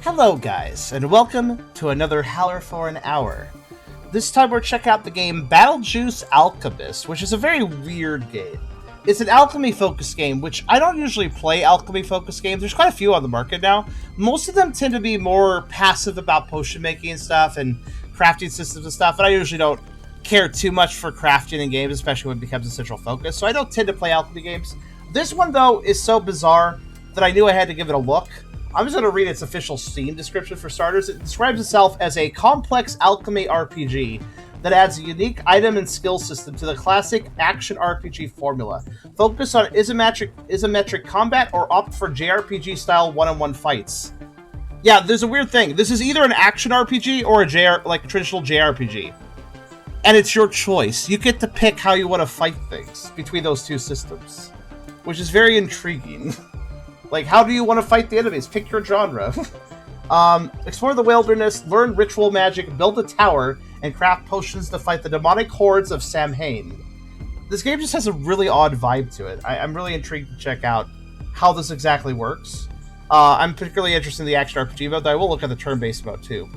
Hello guys, and welcome to another Howler for an Hour. This time we're checking out the game BattleJuice Alchemist, which is a very weird game. It's an alchemy-focused game, which I don't usually play alchemy-focused games. There's quite a few on the market now. Most of them tend to be more passive about potion making and stuff, and crafting systems and stuff, and I usually don't care too much for crafting in games, especially when it becomes a central focus, so I don't tend to play alchemy games. This one, though, is so bizarre that I knew I had to give it a look. I'm just going to read its official Steam description for starters. It describes itself as a complex alchemy RPG that adds a unique item and skill system to the classic action RPG formula. Focus on isometric combat or opt for JRPG-style one-on-one fights. Yeah, there's a weird thing. This is either an action RPG or a traditional JRPG. And it's your choice. You get to pick how you want to fight things between those two systems, which is very intriguing. Like, how do you want to fight the enemies? Pick your genre. Explore the wilderness, learn ritual magic, build a tower, and craft potions to fight the demonic hordes of Samhain. This game just has a really odd vibe to it. I'm really intrigued to check out how this exactly works. I'm particularly interested in the action RPG mode, though I will look at the turn-based mode, too.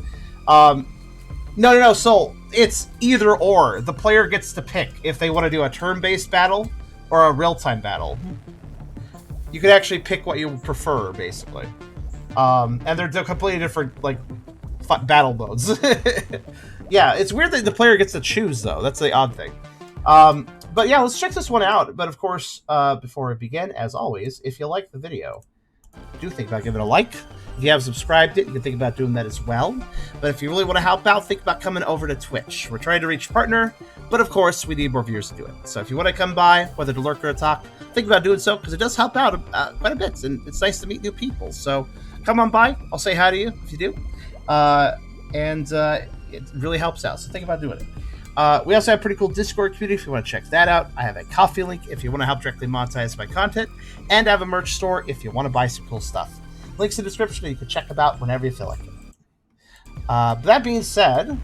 No, so it's either or. The player gets to pick if they want to do a turn-based battle or a real-time battle. You can actually pick what you prefer, basically. And they're completely different, like, battle modes. Yeah, it's weird that the player gets to choose, though. That's the odd thing. But yeah, let's check this one out. But of course, before we begin, as always, if you like the video, do think about giving it a like. If you haven't subscribed it, you can think about doing that as well. But if you really want to help out, think about coming over to Twitch. We're trying to reach partner, but of course, we need more viewers to do it. So if you want to come by, whether to lurk or to talk, think about doing so, because it does help out quite a bit, and it's nice to meet new people. So come on by. I'll say hi to you if you do. It really helps out, so think about doing it. We also have a pretty cool Discord community if you want to check that out. I have a Ko-fi link if you want to help directly monetize my content, and I have a merch store if you want to buy some cool stuff. Links in the description, you can check them out whenever you feel like it. But that being said,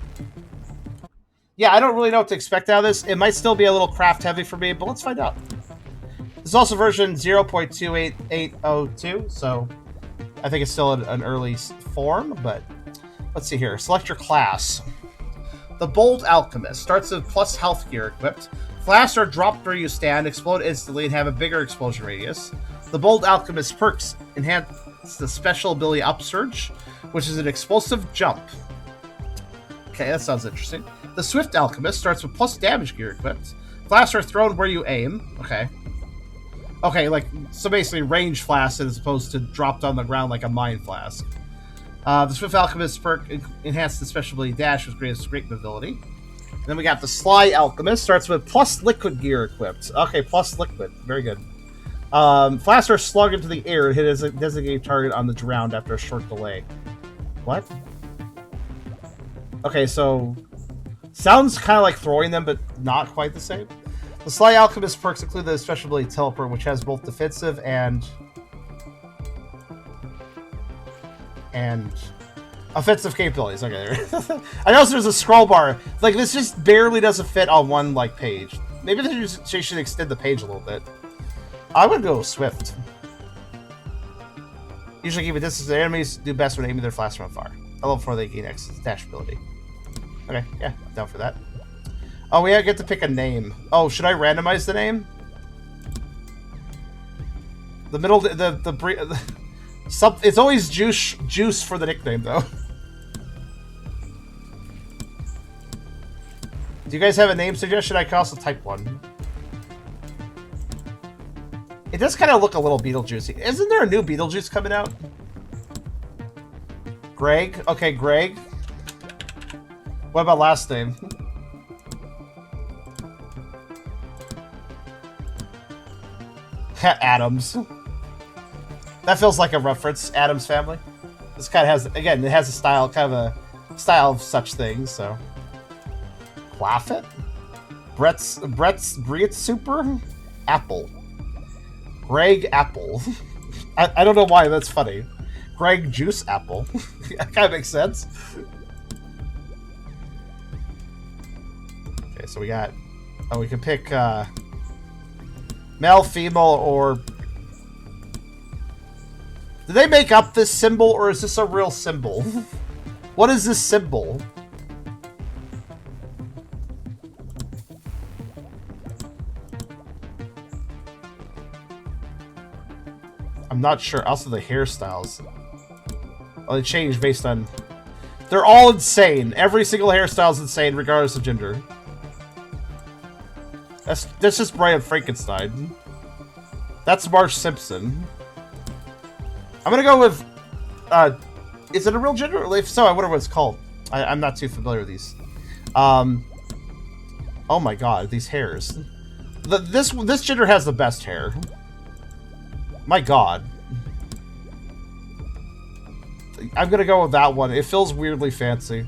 yeah, I don't really know what to expect out of this. It might still be a little craft heavy for me, but let's find out. This is also version 0.28802, so I think it's still an early form, but let's see here. Select your class. The Bold Alchemist starts with plus health gear equipped. Flasks are dropped where you stand, explode instantly, and have a bigger explosion radius. The Bold Alchemist perks enhance the special ability Upsurge, which is an explosive jump. Okay, that sounds interesting. The Swift Alchemist starts with plus damage gear equipped. Flasks are thrown where you aim. Okay. Okay, like, so basically range flasks as opposed to dropped on the ground like a mine flask. The Swift Alchemist perk enhances the special ability Dash, which grants great mobility. And then we got the Sly Alchemist, starts with plus liquid gear equipped. Okay, plus liquid. Very good. Flasks are slung into the air and hit as a designated target on the ground after a short delay. What? Okay, so sounds kind of like throwing them, but not quite the same. The Sly Alchemist perks include the special ability Teleport, which has both defensive and offensive capabilities. Okay, I noticed there's a scroll bar. Like, this just barely doesn't fit on one, like, page. Maybe they should extend the page a little bit. I would go Swift. Usually keep a distance to their enemies, do best when aiming their flasks from afar. I love before they gain dash ability. Okay, yeah, I'm down for that. Oh, we get to pick a name. Oh, should I randomize the name? The middle, it's always juice for the nickname, though. Do you guys have a name suggestion? I can also type one. It does kind of look a little Beetlejuicy. Isn't there a new Beetlejuice coming out? Greg? Okay, Greg. What about last name? Adams. That feels like a reference. Adams Family. This kind of has, again, it has a style, kind of a style of such things, so. Quaffit? Brett's Super? Apple. Greg Apple. I don't know why that's funny. Greg Juice Apple. That kind of makes sense. Okay, so we got... Oh, we can pick male, female, or Did they make up this symbol, or is this a real symbol? What is this symbol? I'm not sure. Also, the hairstyles. Oh, they change based on... They're all insane. Every single hairstyle is insane, regardless of gender. That's just Brian Frankenstein. That's Marge Simpson. I'm gonna go with... is it a real gender? If so, I wonder what it's called. I'm not too familiar with these. Oh my god, these hairs. This gender has the best hair. My god. I'm gonna go with that one. It feels weirdly fancy.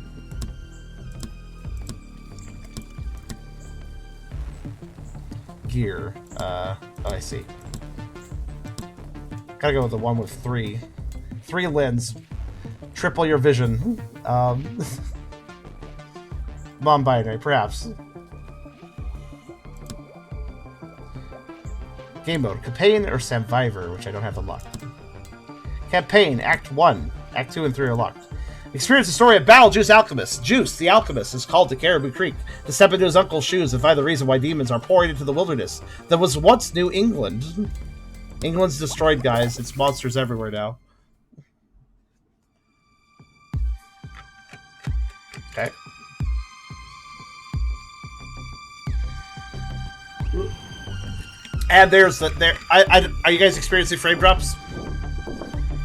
Gear. Oh, I see. Gotta go with the one with 3. 3 lens. Triple your vision. Non-binary, perhaps. Game mode. Campaign or Survivor, which I don't have unlocked. Campaign. Act 1. Act 2 and 3 are locked. Experience the story of BattleJuice Alchemist. Juice, the alchemist, is called to Caribou Creek to step into his uncle's shoes and find the reason why demons are pouring into the wilderness that was once New England. England's destroyed, guys. It's monsters everywhere now. Okay. And there's the there. Are you guys experiencing frame drops?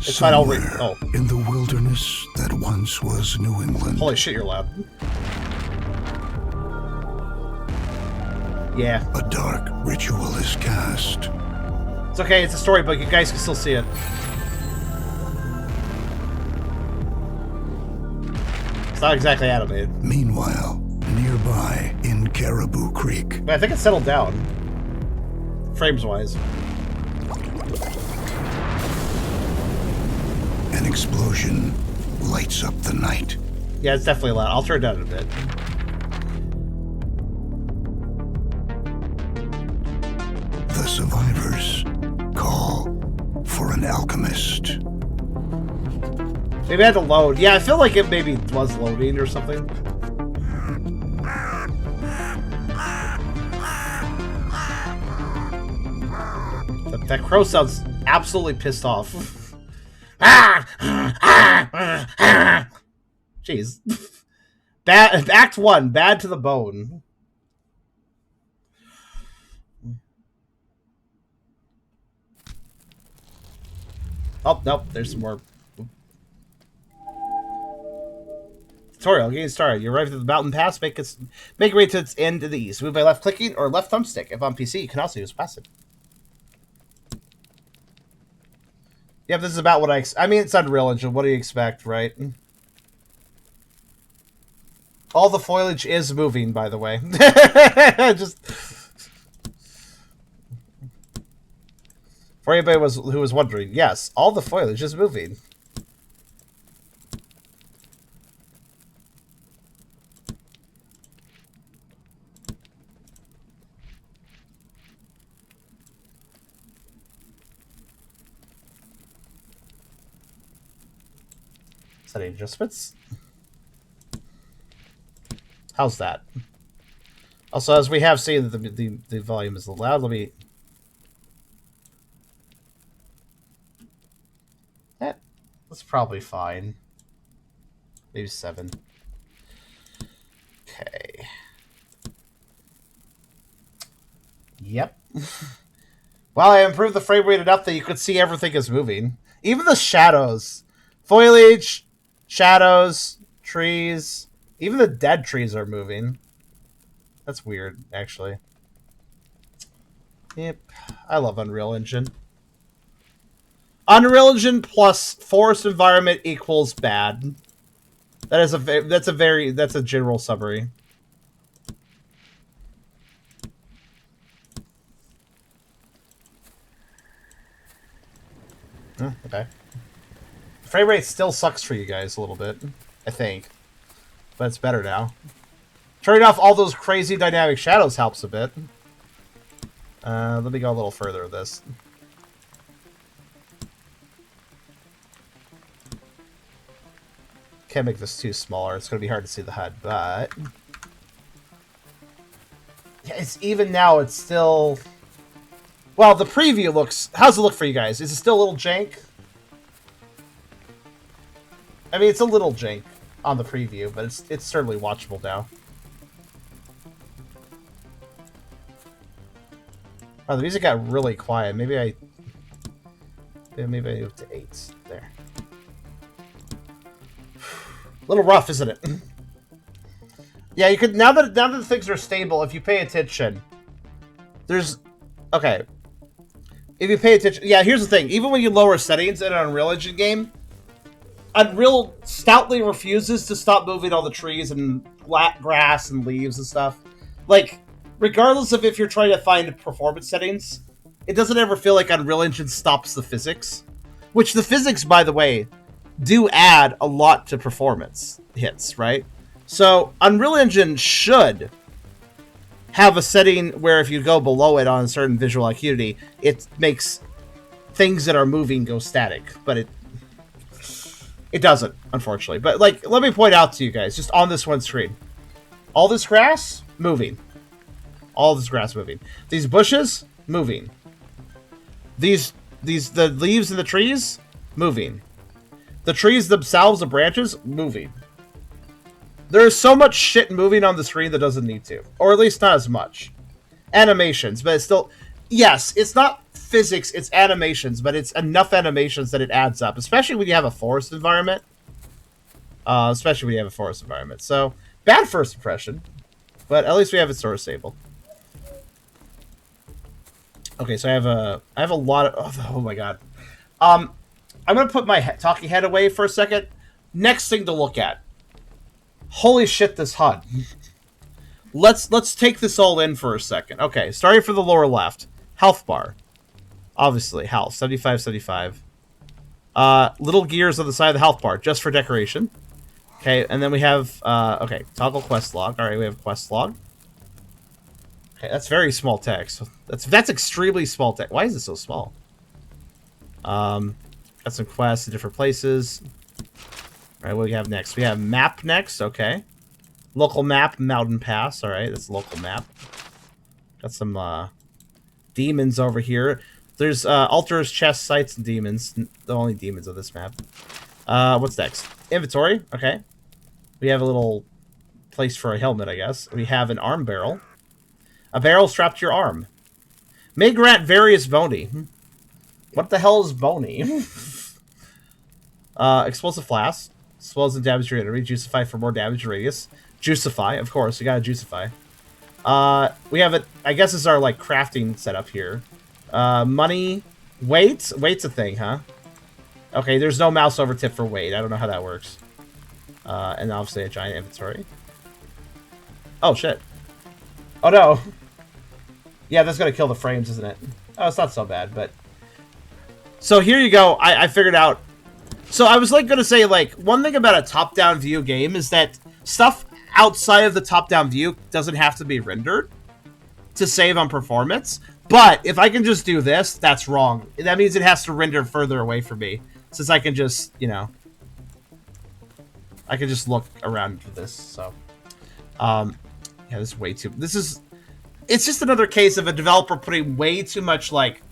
It's fine. I'll read. Oh, in the wilderness that once was New England. Holy shit, you're loud. Yeah. A dark ritual is cast. It's okay. It's a storybook. You guys can still see it. It's not exactly animated. Meanwhile, nearby in Caribou Creek. But I think it's settled down. Frames-wise. An explosion lights up the night. Yeah, it's definitely loud. I'll turn it down a bit. The survivors call for an alchemist. Maybe I had to load. Yeah, I feel like it maybe was loading or something. That crow sounds absolutely pissed off. Jeez. Act 1, bad to the bone. Oh, nope, there's some more. Tutorial, getting started. You arrive at the mountain pass, make your way to its end to the east. Move by left clicking or left thumbstick. If on PC, you can also use passive. Yeah, this is about what I mean, it's Unreal Engine. What do you expect, right? All the foliage is moving, by the way. Just for anybody who was wondering, yes, all the foliage is moving. Setting adjustments. How's that? Also, as we have seen, the volume is loud. Let me. That's probably fine. Maybe 7. Okay. Yep. Well, I improved the frame rate enough that you could see everything is moving. Even the shadows. Foliage, shadows, trees. Even the dead trees are moving. That's weird, actually. Yep. I love Unreal Engine. Unreal Engine plus forest environment equals bad. That's a general summary. Okay. Frame rate still sucks for you guys a little bit, I think. But it's better now. Turning off all those crazy dynamic shadows helps a bit. Let me go a little further with this. Can't make this too smaller. It's going to be hard to see the HUD, but... Yeah, it's even now, it's still... Well, the preview looks... How's it look for you guys? Is it still a little jank? I mean, it's a little jank on the preview, but it's certainly watchable now. Oh, the music got really quiet. Maybe I moved to 8. There. A little rough, isn't it? Yeah, you could now that things are stable, if you pay attention, there's okay. If you pay attention, yeah, here's the thing. Even when you lower settings in an Unreal Engine game, Unreal stoutly refuses to stop moving all the trees and grass and leaves and stuff. Like, regardless of if you're trying to find performance settings, it doesn't ever feel like Unreal Engine stops the physics. Which the physics, by the way, do add a lot to performance hits, right? So, Unreal Engine should have a setting where if you go below it on a certain visual acuity, it makes things that are moving go static. But it doesn't, unfortunately. But, like, let me point out to you guys, just on this one screen. All this grass, moving. All this grass moving. These bushes, moving. The leaves in the trees, moving. The trees themselves, the branches, moving. There is so much shit moving on the screen that doesn't need to. Or at least not as much. Animations, but it's still... Yes, it's not physics, it's animations, but it's enough animations that it adds up. Especially when you have a forest environment. So, bad first impression. But at least we have it sort of stable. Okay, so I have a lot of... Oh my god. I'm going to put my talking head away for a second. Next thing to look at. Holy shit, this HUD. Let's take this all in for a second. Okay, starting from the lower left. Health bar. Obviously, health. 75, 75. Little gears on the side of the health bar, just for decoration. Okay, and then we have... okay, toggle quest log. Alright, we have quest log. Okay, that's very small text. That's extremely small text. Why is it so small? Got some quests in different places. Alright, what do we have next? We have map next, okay. Local map, mountain pass. Alright, that's a local map. Got some demons over here. There's altars, chests, sites, and demons. The only demons of this map. What's next? Inventory, okay. We have a little place for a helmet, I guess. We have an arm barrel. A barrel strapped to your arm. May grant various bony. What the hell is bony? Explosive flask. Swells and damage your enemy. Juicify for more damage radius. Juicify, of course. You gotta juicify. We have it. I guess this is our, like, crafting setup here. Money. Weight? Weight's a thing, huh? Okay, there's no mouse over tip for weight. I don't know how that works. And obviously a giant inventory. Oh, shit. Oh, no. Yeah, that's gonna kill the frames, isn't it? Oh, it's not so bad, but... So here you go. I figured out... So I was, like, gonna say, like, one thing about a top-down view game is that stuff outside of the top-down view doesn't have to be rendered to save on performance. But if I can just do this, that's wrong. That means it has to render further away from me. Since I can just, you know... I can just look around for this, so... yeah, this is way too... This is... It's just another case of a developer putting way too much, like,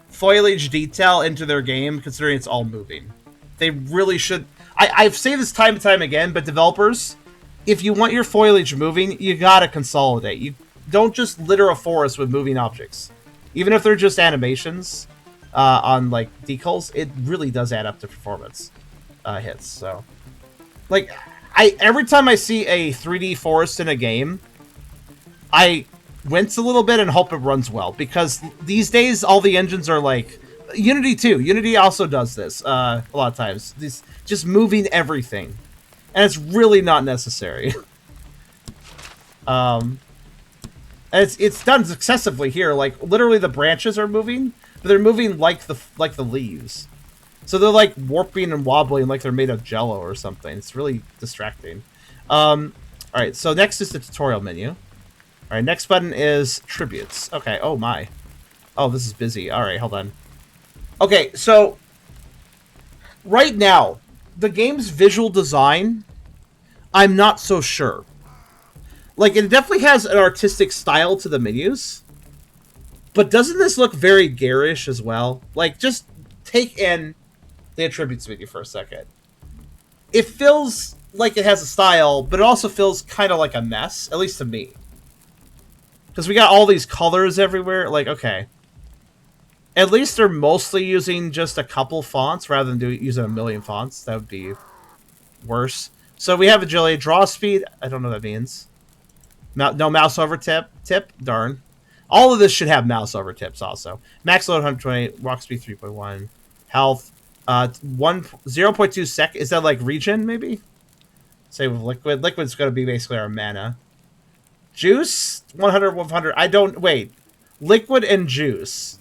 foliage detail into their game, considering it's all moving. They really should... I've said this time and time again, but developers, if you want your foliage moving, you gotta consolidate. You don't just litter a forest with moving objects. Even if they're just animations on, like, decals, it really does add up to performance hits, so... Like, every time I see a 3D forest in a game, I wince a little bit and hope it runs well, because these days, all the engines are, like... Unity too. Unity also does this a lot of times. This just moving everything, and it's really not necessary. And it's done successively here. Like literally, the branches are moving, but they're moving like the leaves. So they're like warping and wobbling like they're made of jello or something. It's really distracting. All right. So next is the tutorial menu. All right. Next button is tributes. Okay. Oh my. Oh, this is busy. All right. Hold on. Okay, so right now, the game's visual design, I'm not so sure. Like, it definitely has an artistic style to the menus, but doesn't this look very garish as well? Like, just take in the attributes menu for a second. It feels like it has a style, but it also feels kind of like a mess, at least to me. Because we got all these colors everywhere. Like, okay. At least they're mostly using just a couple fonts rather than using a million fonts. That would be worse. So we have agility, draw speed. I don't know what that means. No mouse over tip. Darn. All of this should have mouse over tips also. Max load 120, walk speed 3.1, health 0.2 sec. Is that like regen maybe? Say with liquid. Liquid's going to be basically our mana. Juice 100 100. I don't wait. Liquid and juice.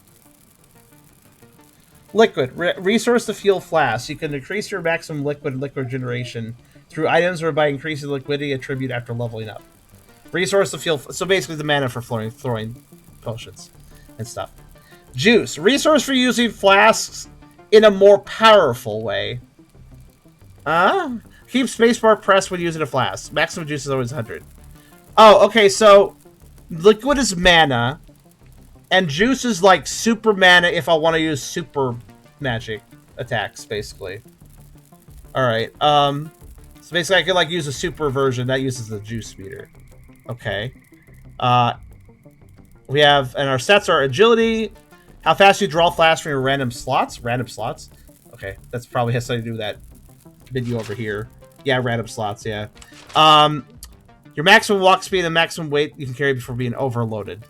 Liquid resource to fuel flasks. You can increase your maximum liquid generation through items or by increasing the liquidity attribute after leveling up. Resource to fuel. So basically the mana for throwing potions and stuff. Juice. Resource for using flasks in a more powerful way. Keep spacebar pressed when using a flask. Maximum juice is always 100. Oh, okay, so liquid is mana, and juice is like super mana if I want to use super magic attacks, basically. Alright, so basically I could like use a super version that uses the juice meter. Okay. We have, and our stats are agility, how fast you draw flasks from your random slots. Random slots? Okay, that's probably has something to do with that menu over here. Yeah, random slots, yeah. Your maximum walk speed and maximum weight you can carry before being overloaded.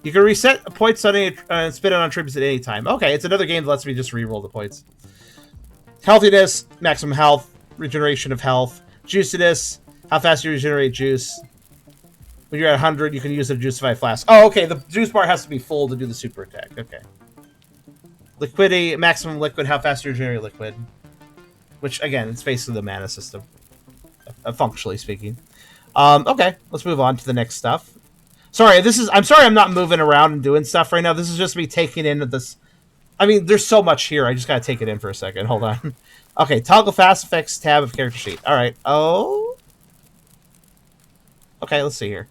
You can reset points on and spin it on attributes at any time. Okay, it's another game that lets me just reroll the points. Healthiness, maximum health, regeneration of health. Juiciness, how fast you regenerate juice. When you're at 100, you can use a juicify flask. Oh, okay, the juice bar has to be full to do the super attack. Okay. Liquidity, maximum liquid, how fast you regenerate liquid. Which, again, it's basically the mana system. Functionally speaking. Okay, let's move on to the next stuff. I'm sorry I'm not moving around and doing stuff right now. This is just me taking in this. I mean, there's so much here. I just gotta take it in for a second. Hold on. Okay, toggle fast effects tab of character sheet. Alright. Oh. Okay, let's see here.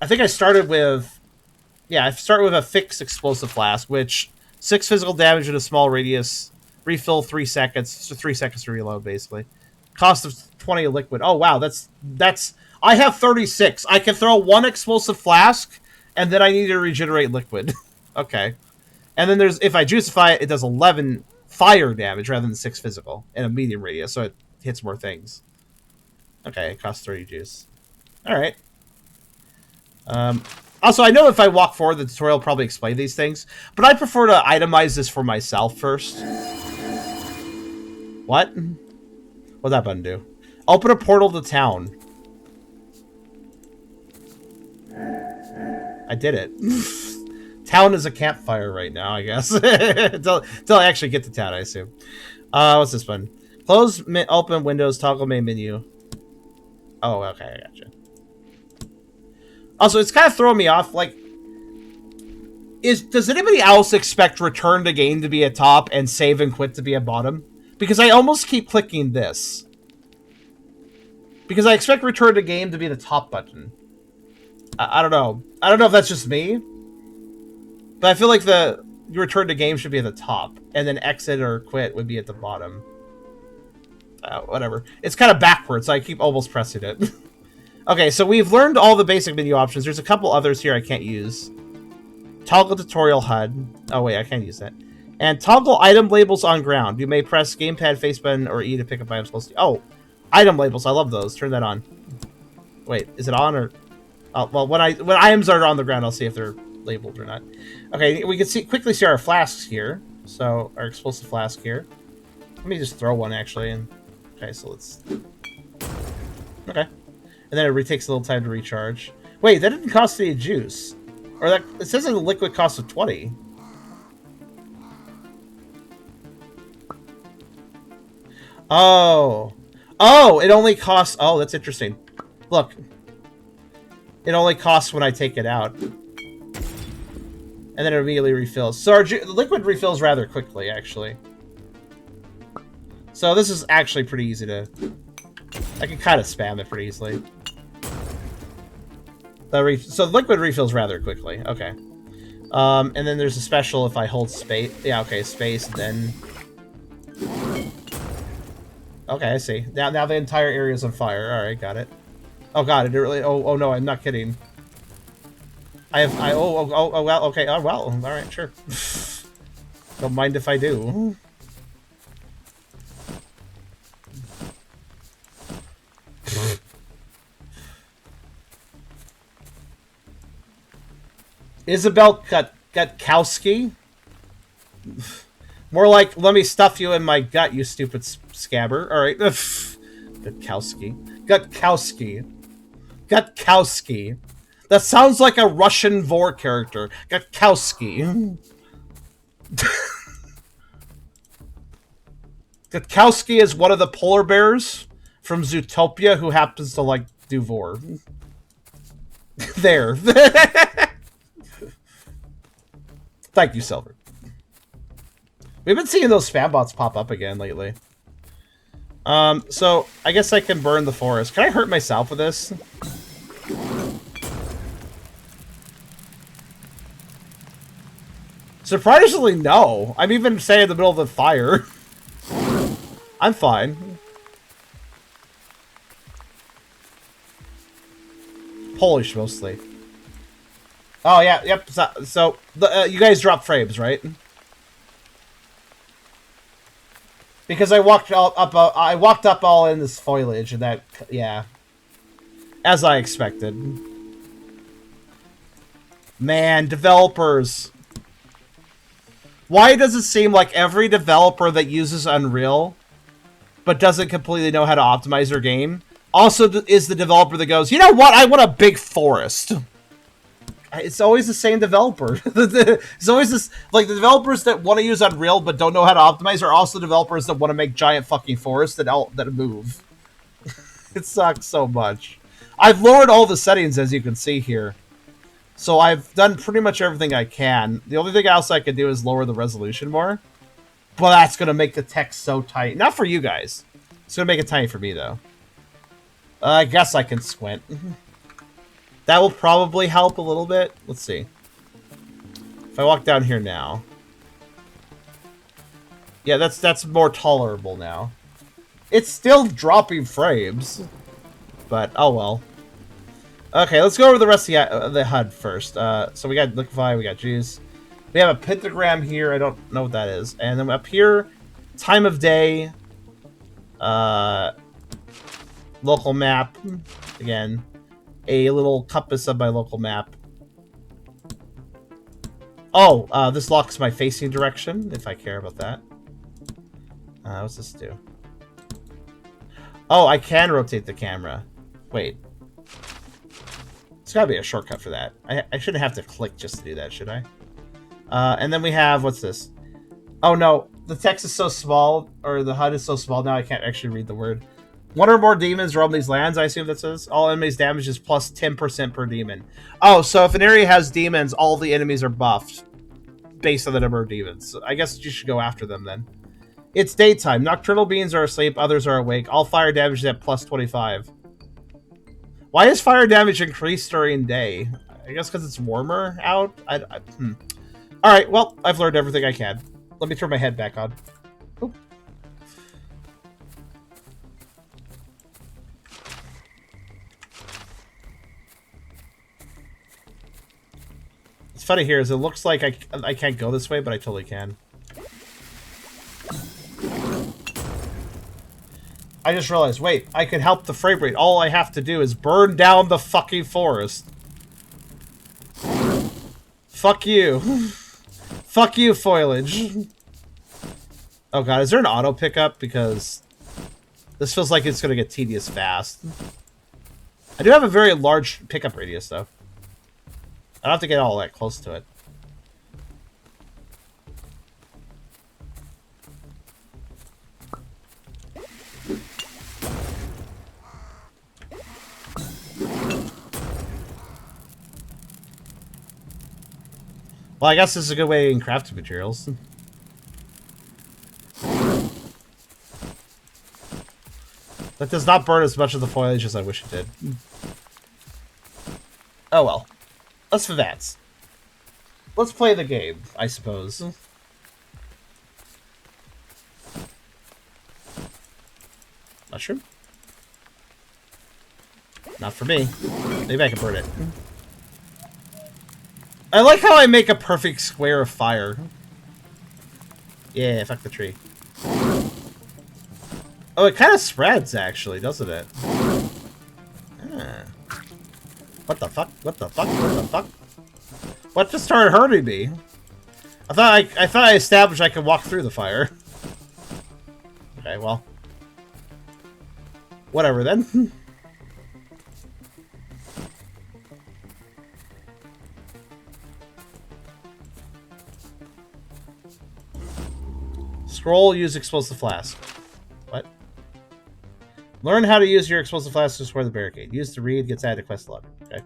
I think I started with... Yeah, I started with a fixed explosive flask, which 6 physical damage in a small radius, refill 3 seconds, so 3 seconds to reload, basically. Cost of 20 liquid. Oh, wow, that's... I have 36. I can throw 1 explosive flask, and then I need to regenerate liquid. Okay. And then there's... If I juicify it, it does 11 fire damage rather than 6 physical, in a medium radius, so it hits more things. Okay, it costs 30 juice. Alright. Also, I know if I walk forward, the tutorial will probably explain these things, but I prefer to itemize this for myself first. What? What'd that button do? Open a portal to town. I did it. Town is a campfire right now, I guess. until I actually get to town, I assume. What's this button? Close, open, windows, toggle main menu. Oh, okay, I gotcha. Also, it's kind of throwing me off, like... Does anybody else expect return to game to be at top and save and quit to be at bottom? Because I almost keep clicking this. Because I expect return to game to be the top button. I don't know. I don't know if that's just me. But I feel like the return to game should be at the top. And then exit or quit would be at the bottom. Whatever. It's kind of backwards, so I keep almost pressing it. Okay, so we've learned all the basic menu options. There's a couple others here I can't use. Toggle tutorial HUD. Oh, wait, I can't use that. And toggle item labels on ground. You may press gamepad, face button, or E to pick up items close to you. Oh, item labels. I love those. Turn that on. Wait, is it on or... Oh, well, when items are on the ground, I'll see if they're labeled or not. Okay, we can quickly see our flasks here. So, our explosive flask here. Let me just throw one, actually. Okay, so let's... Okay. And then it takes a little time to recharge. Wait, that didn't cost any juice. Or that... It says that the liquid costs of 20. Oh. Oh, it only costs... Oh, that's interesting. Look. It only costs when I take it out. And then it immediately refills. So our liquid refills rather quickly, actually. So this is actually pretty easy to... I can kind of spam it pretty easily. So liquid refills rather quickly. Okay. And then there's a special if I hold space. Yeah, okay, space, then... Okay, I see. Now the entire area is on fire. Alright, got it. Oh god, it really... Oh no, I'm not kidding. Oh, well, okay. Oh, well, alright, sure. Don't mind if I do. Isabel Gutkowski? More like, let me stuff you in my gut, you stupid scabber. Alright. Gutkowski. Gutkowski. That sounds like a Russian vor character. Gutkowski. Gutkowski is one of the polar bears from Zootopia who happens to, like, do vor. There. Thank you, Silver. We've been seeing those spam bots pop up again lately. So, I guess I can burn the forest. Can I hurt myself with this? Surprisingly, no. I'm even staying in the middle of the fire. I'm fine. Polish, mostly. Oh, yeah, yep. So you guys drop frames, right? Because I walked up all in this foliage, and that, yeah. As I expected. Man, developers. Why does it seem like every developer that uses Unreal, but doesn't completely know how to optimize their game, also is the developer that goes, you know what, I want a big forest. It's always the same developer. It's always this, like, the developers that want to use Unreal but don't know how to optimize are also developers that want to make giant fucking forests that move. It sucks so much. I've lowered all the settings, as you can see here. So I've done pretty much everything I can. The only thing else I can do is lower the resolution more. But that's going to make the text so tight. Not for you guys. It's going to make it tiny for me, though. I guess I can squint. That will probably help a little bit. Let's see. If I walk down here now. Yeah, that's more tolerable now. It's still dropping frames. But, oh well. Okay, let's go over the rest of the HUD first. So we got liquefy, we got juice. We have a pentagram here. I don't know what that is. And then up here, time of day. Local map. Again, a little compass of my local map. Oh, this locks my facing direction, if I care about that. What's this do? Oh, I can rotate the camera. Wait. There's gotta be a shortcut for that. I shouldn't have to click just to do that, should I? And then we have, what's this? Oh no, the text is so small, or the HUD is so small now I can't actually read the word. One or more demons roam these lands, I assume that says. All enemies' damage is plus 10% per demon. Oh, so if an area has demons, all the enemies are buffed. Based on the number of demons. So I guess you should go after them then. It's daytime. Nocturnal beings are asleep, others are awake. All fire damage is at plus 25. Why is fire damage increased during day? I guess because it's warmer out? Alright, well, I've learned everything I can. Let me turn my head back on. Oop. What's funny here is it looks like I can't go this way, but I totally can. I just realized, wait, I could help the frame rate. All I have to do is burn down the fucking forest. Fuck you. Fuck you, foliage. Oh god, is there an auto pickup? Because this feels like it's going to get tedious fast. I do have a very large pickup radius, though. I don't have to get all that close to it. Well, I guess this is a good way in crafting materials. That does not burn as much of the foliage as I wish it did. Oh well. Let's advance. Let's play the game, I suppose. Mushroom? Not for me. Maybe I can burn it. I like how I make a perfect square of fire. Yeah, fuck the tree. Oh, it kind of spreads, actually, doesn't it? Ah. What the fuck? What the fuck? What the fuck? What just started hurting me? I thought I established I could walk through the fire. Okay, well. Whatever then. Scroll, use explosive flask. What? Learn how to use your explosive flask to square the barricade. Use to read, gets added to quest log. Okay.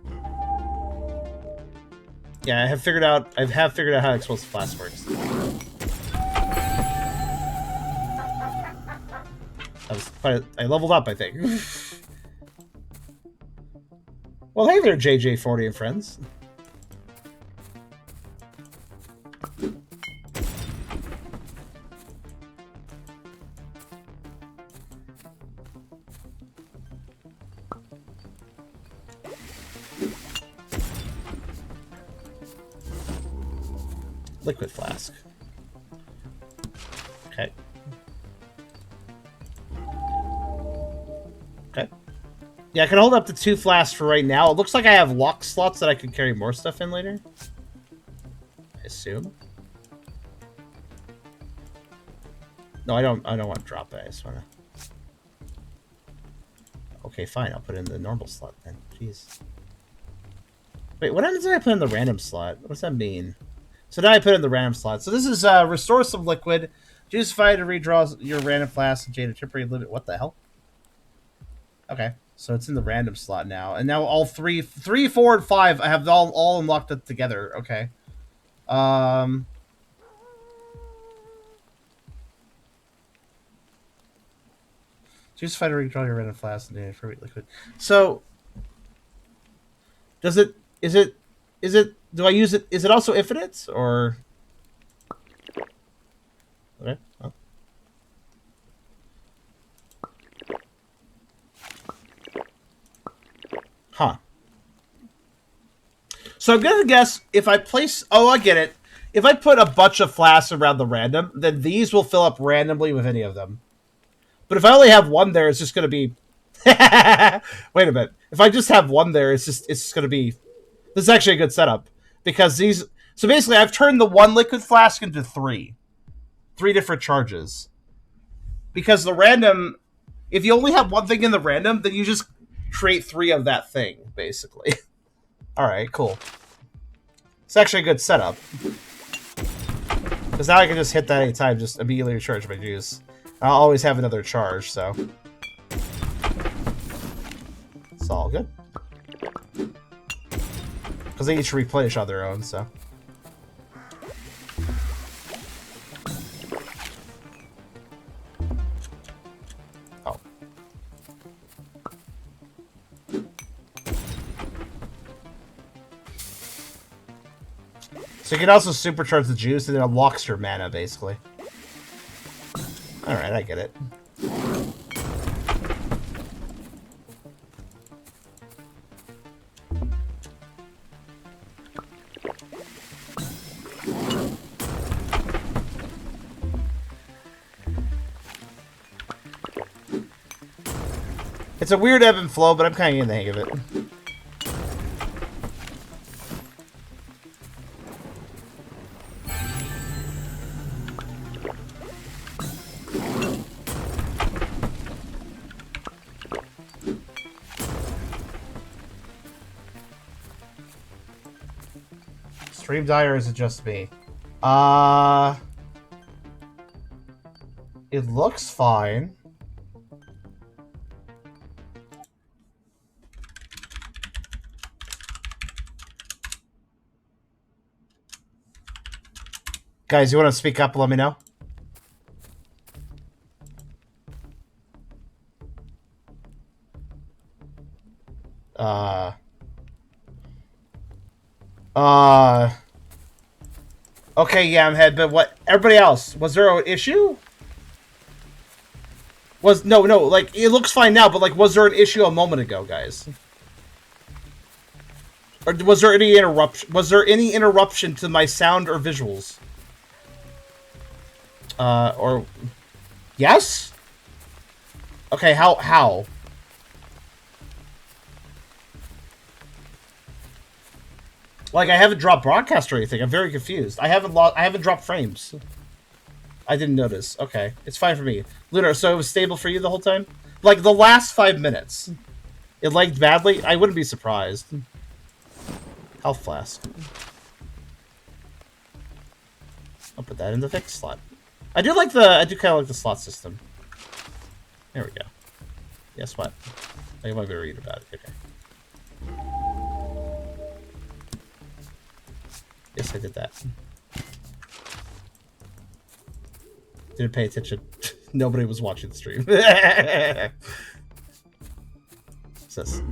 Yeah, I have figured out how explosive flask works. I leveled up, I think. Well, hey there, JJ40 and friends. Liquid flask. Okay. Okay. Yeah, I can hold up to 2 flasks for right now. It looks like I have lock slots that I can carry more stuff in later. I assume. No, I don't want to drop it. I just want to... Okay, fine. I'll put it in the normal slot then. Jeez. Wait, what happens when I put in the random slot? What does that mean? So now I put in the random slot. So this is restore some liquid. Juice fire to redraw your random flask and Jada temporary limit. What the hell? Okay, so it's in the random slot now, and now all 3, 4, and 5 I have all unlocked up together. Okay. Juice fire to redraw your random flask and Jada temporary liquid. So does it? Is it? Do I use it? Is it also infinite or? Okay. Oh. Huh. So I'm gonna guess if I place... Oh, I get it. If I put a bunch of flasks around the random, then these will fill up randomly with any of them. But if I only have one there, it's just gonna be... Wait a minute. If I just have one there, it's just gonna be... This is actually a good setup. Because these... So basically, I've turned the 1 liquid flask into 3. 3 different charges. Because the random... If you only have one thing in the random, then you just create 3 of that thing, basically. Alright, cool. It's actually a good setup. Because now I can just hit that anytime, just immediately recharge my juice. I'll always have another charge, so... It's all good. Because they each replenish on their own, so... Oh. So you can also supercharge the juice, and it unlocks your mana, basically. Alright, I get it. It's a weird ebb and flow, but I'm kind of getting the hang of it. Stream die, or is it just me? It looks fine. Guys, you want to speak up? Let me know. Okay, yeah, I'm head, but what? Everybody else, was there an issue? No, like, it looks fine now, but, like, was there an issue a moment ago, guys? Or was there any interruption? Was there any interruption to my sound or visuals? Or... Yes? Okay, how? Like, I haven't dropped broadcast or anything. I'm very confused. I haven't dropped frames. I didn't notice. Okay. It's fine for me. Lunar, so it was stable for you the whole time? Like, the last 5 minutes. It lagged badly? I wouldn't be surprised. Health flask. I'll put that in the fixed slot. I do kind of like the slot system. There we go. Guess what? I might be read about it. Okay. Yes, I did that. Didn't pay attention. Nobody was watching the stream. What's this?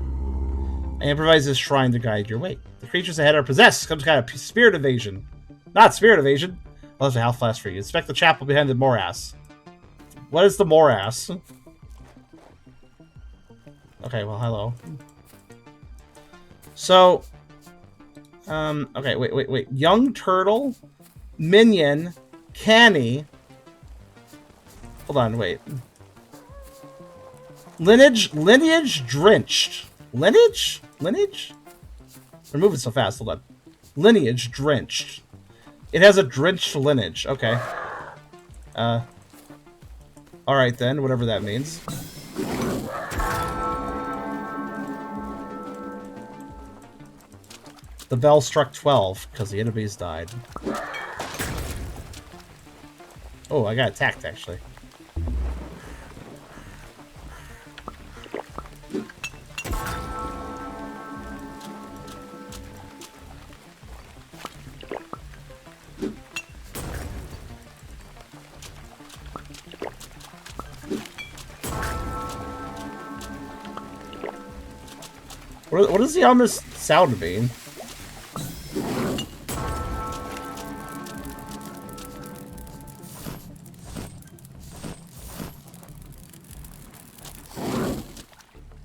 I improvise this shrine to guide your way. The creatures ahead are possessed. Some kind of spirit evasion. Not spirit evasion. I'll have a health flask for you. Inspect the chapel behind the morass. What is the morass? Okay, well, hello. So... okay, wait. Young turtle, minion, canny. Hold on, wait. Lineage drenched. Lineage? We're moving so fast, hold on. Lineage drenched. It has a drenched lineage, okay. Alright then, whatever that means. The bell struck 12, because the enemies died. Oh, I got attacked, actually. What does the ominous sound mean?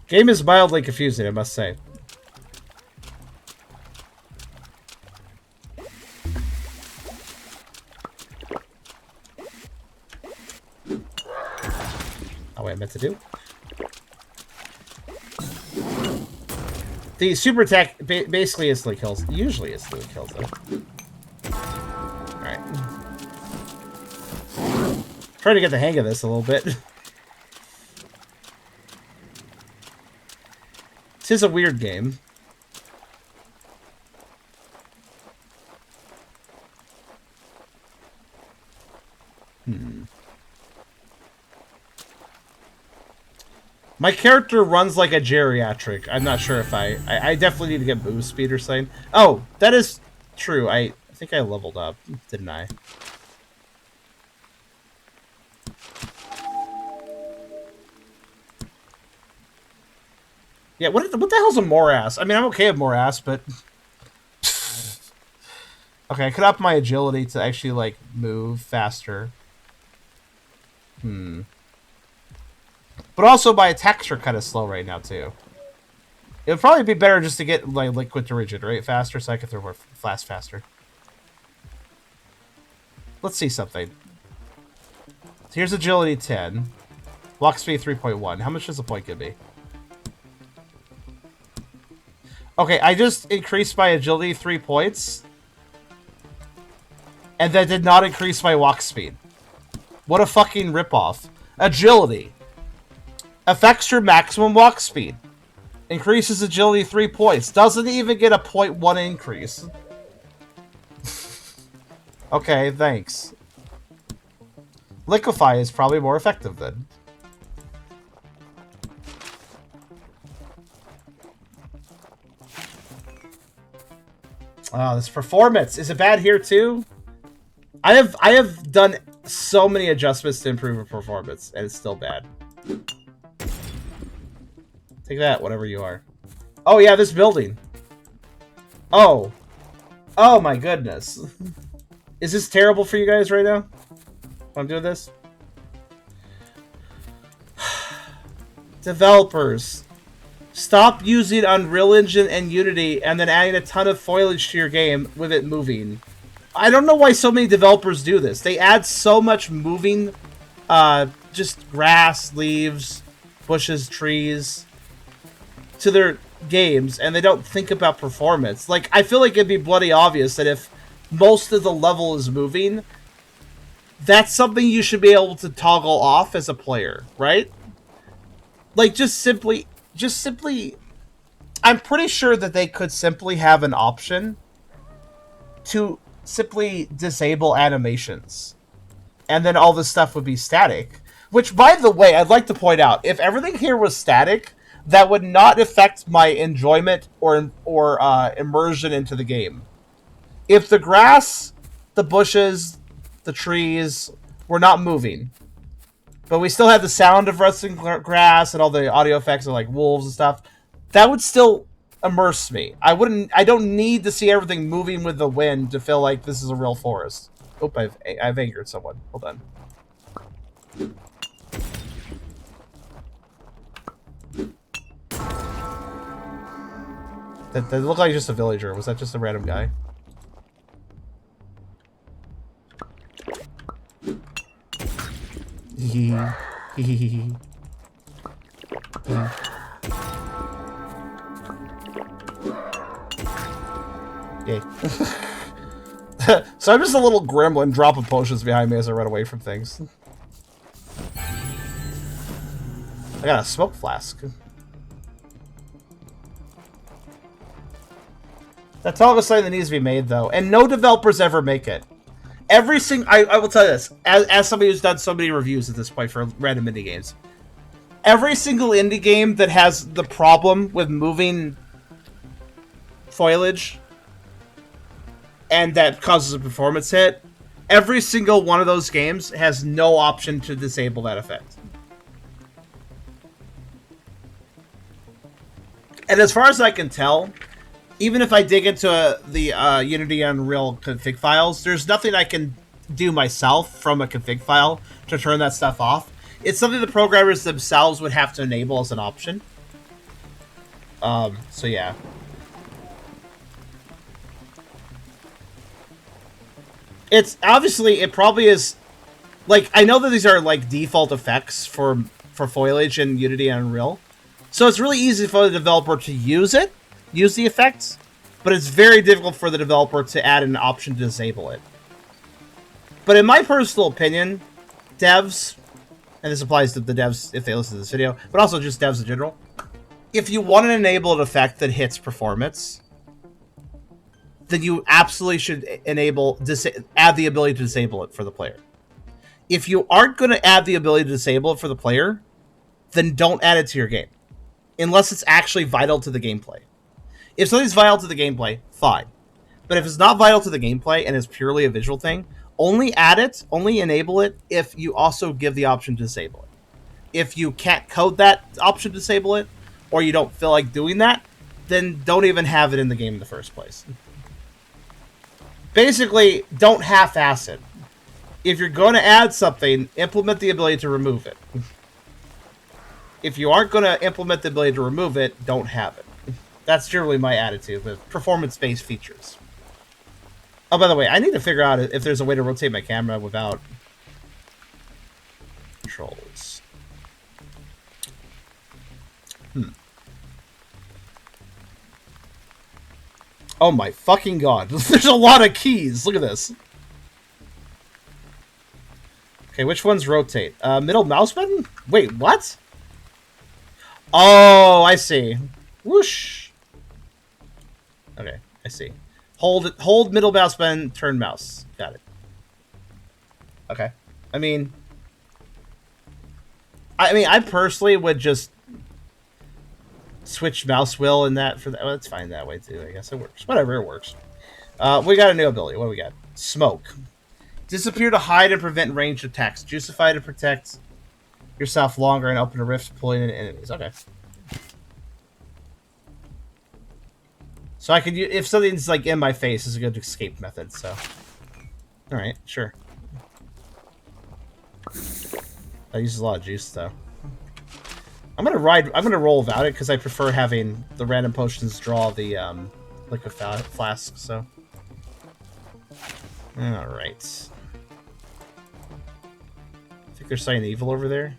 Game is mildly confusing, I must say. Oh, wait, I meant to do. The super attack basically instantly kills. Usually instantly kills, though. Alright. Trying to get the hang of this a little bit. This is a weird game. My character runs like a geriatric. I'm not sure if I definitely need to get move speed or something. Oh, that is true. I think I leveled up, didn't I? Yeah, what the hell's a morass? I mean, I'm okay with morass, but... Okay, I could up my agility to actually, like, move faster. But also, my attacks are kind of slow right now, too. It would probably be better just to get, like, liquid to rigid, right? Faster, so I can throw more flask faster. Let's see something. So here's agility 10. Walk speed 3.1. How much does the point give me? Okay, I just increased my agility 3 points. And that did not increase my walk speed. What a fucking ripoff. Agility. Affects your maximum walk speed. Increases agility 3 points. Doesn't even get a 0.1 increase. Okay, thanks. Liquefy is probably more effective then. Oh, this performance. Is it bad here too? I have done so many adjustments to improve a performance, and it's still bad. Take that, whatever you are. Oh, yeah, this building. Oh. Oh, my goodness. Is this terrible for you guys right now? I'm doing this? Developers. Stop using Unreal Engine and Unity and then adding a ton of foliage to your game with it moving. I don't know why so many developers do this. They add so much moving, just grass, leaves, bushes, trees to their games, and they don't think about performance. Like, I feel like it'd be bloody obvious that if most of the level is moving, that's something you should be able to toggle off as a player, right? Like, just simply, I'm pretty sure that they could simply have an option to simply disable animations. And then all this stuff would be static. Which, by the way, I'd like to point out, if everything here was static, that would not affect my enjoyment or immersion into the game. If the grass, the bushes, the trees were not moving, but we still had the sound of rustling grass and all the audio effects of like wolves and stuff, that would still immerse me. I don't need to see everything moving with the wind to feel like this is a real forest. Oh, I've angered someone. Hold on. That looked like just a villager. Was that just a random guy? Yay. So I'm just a little gremlin dropping potions behind me as I run away from things. I got a smoke flask. That's all of a sudden that needs to be made, though. And no developers ever make it. Every single... I will tell you this. As somebody who's done so many reviews at this point for random indie games. Every single indie game that has the problem with moving foliage and that causes a performance hit, every single one of those games has no option to disable that effect. And as far as I can tell, even if I dig into the Unity Unreal config files, there's nothing I can do myself from a config file to turn that stuff off. It's something the programmers themselves would have to enable as an option. So yeah. It's obviously, it probably is, like, I know that these are like default effects for foliage in Unity and Unreal. So it's really easy for the developer to use the effects, but it's very difficult for the developer to add an option to disable it. But in my personal opinion, devs, and this applies to the devs if they listen to this video, but also just devs in general, if you want to enable an effect that hits performance, then you absolutely should add the ability to disable it for the player. If you aren't going to add the ability to disable it for the player, then don't add it to your game. Unless it's actually vital to the gameplay. If something's vital to the gameplay, fine. But if it's not vital to the gameplay and it's purely a visual thing, only add it, only enable it if you also give the option to disable it. If you can't code that option to disable it, or you don't feel like doing that, then don't even have it in the game in the first place. Basically, don't half-ass it. If you're going to add something, implement the ability to remove it. If you aren't going to implement the ability to remove it, don't have it. That's generally my attitude with performance-based features. Oh, by the way, I need to figure out if there's a way to rotate my camera without controls. Oh my fucking god. There's a lot of keys. Look at this. Okay, which ones rotate? Middle mouse button? Wait, what? Oh, I see. Whoosh. Okay, I see. Hold middle mouse button, turn mouse. Got it. Okay. I mean, I personally would just switch mouse wheel and that for that. Well, it's fine that way too. I guess it works. Whatever, it works. We got a new ability. What do we got? Smoke. Disappear to hide and prevent ranged attacks. Juicify to protect yourself longer and open a rift, pulling in enemies. Okay. So I could, if something's like in my face, it's a good escape method. So, all right, sure. That uses a lot of juice, though. I'm gonna roll without it because I prefer having the random potions draw the liquid flask. So, all right. I think there's something evil over there.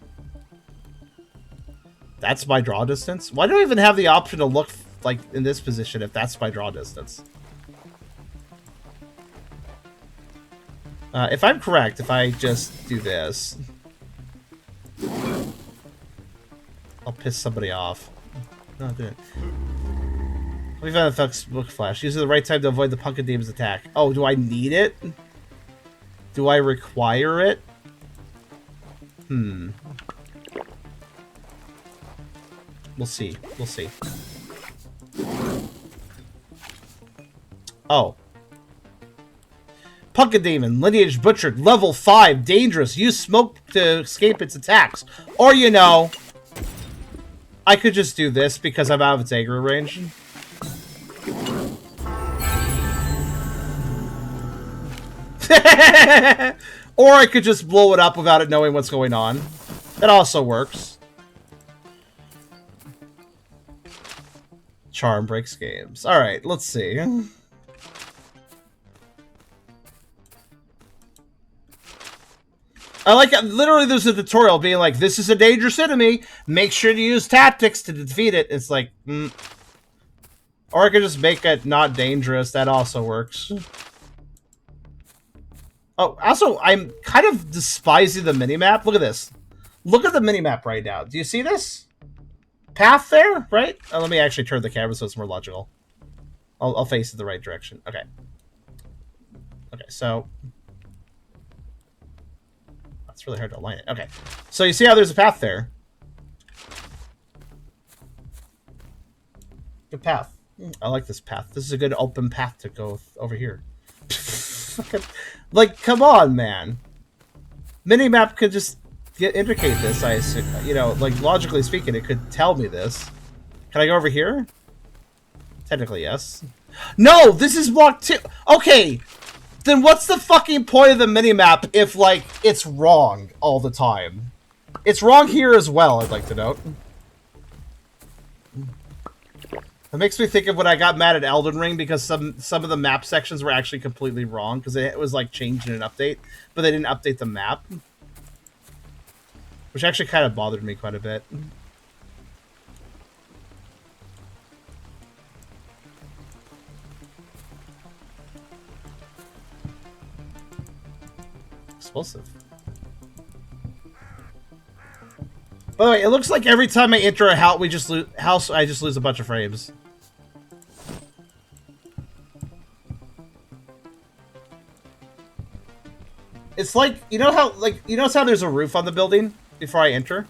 That's my draw distance. Why do I even have the option to look like in this position if that's my draw distance? If I'm correct, if I just do this, I'll piss somebody off. No, I didn't. We've had effects book flash. Use the right time to avoid the pumpkin demon's attack. Oh, do I need it? Do I require it? Hmm. We'll see. We'll see. Oh. Pumpkin Demon, lineage butchered, level 5, dangerous. Use smoke to escape its attacks. Or, you know, I could just do this because I'm out of its aggro range. Or I could just blow it up without it knowing what's going on. That also works. Charm breaks games. Alright, let's see. I like it. Literally, there's a tutorial being like, this is a dangerous enemy. Make sure to use tactics to defeat it. It's like, Or I could just make it not dangerous. That also works. Oh, also, I'm kind of despising the minimap. Look at this. Look at the minimap right now. Do you see this? Path there, right? Oh, let me actually turn the camera so it's more logical. I'll face it the right direction. Okay. Okay, so... It's really hard to align it. Okay. So you see how there's a path there? Good path. I like this path. This is a good open path to go over here. Like, come on, man. Minimap could just indicate this. I assume, you know, like logically speaking, it could tell me this. Can I go over here? Technically, yes. No, this is block 2. Okay. Then what's the fucking point of the minimap if, like, it's wrong all the time? It's wrong here as well, I'd like to note. It makes me think of when I got mad at Elden Ring because some of the map sections were actually completely wrong because it was, like, changed in an update, but they didn't update the map. Which actually kind of bothered me quite a bit. Explosive. By the way, it looks like every time I enter a house, I just lose a bunch of frames. It's like, you know how there's a roof on the building before I enter?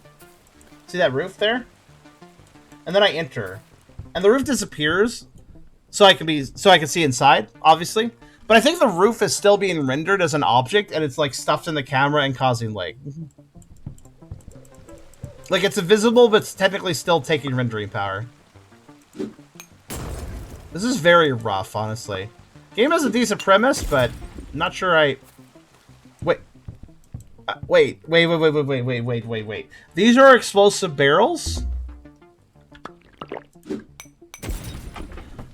See that roof there? And then I enter. And the roof disappears so I can see inside, obviously. But I think the roof is still being rendered as an object, and it's, like, stuffed in the camera and causing lag. Like, it's invisible, but it's technically still taking rendering power. This is very rough, honestly. Game has a decent premise, but I'm not sure I... Wait. These are explosive barrels?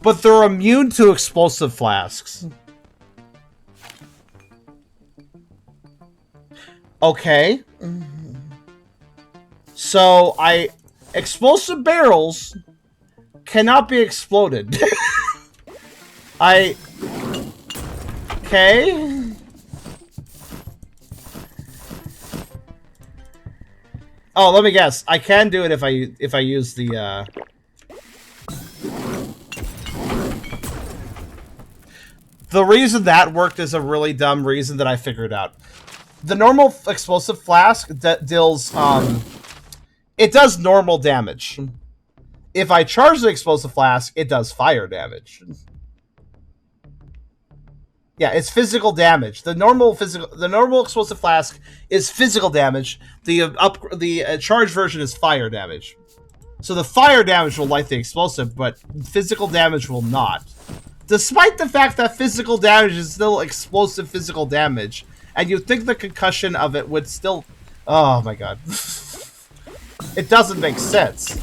But they're immune to explosive flasks. Okay. So, explosive barrels cannot be exploded. Okay. Oh, let me guess. I can do it if I use the, The reason that worked is a really dumb reason that I figured out. The normal explosive flask deals, it does normal damage. If I charge the explosive flask, it does fire damage. Yeah, it's physical damage. The normal explosive flask is physical damage. The charged version is fire damage. So the fire damage will light the explosive, but physical damage will not. Despite the fact that physical damage is still explosive physical damage, and you'd think the concussion of it would still... Oh my god. It doesn't make sense.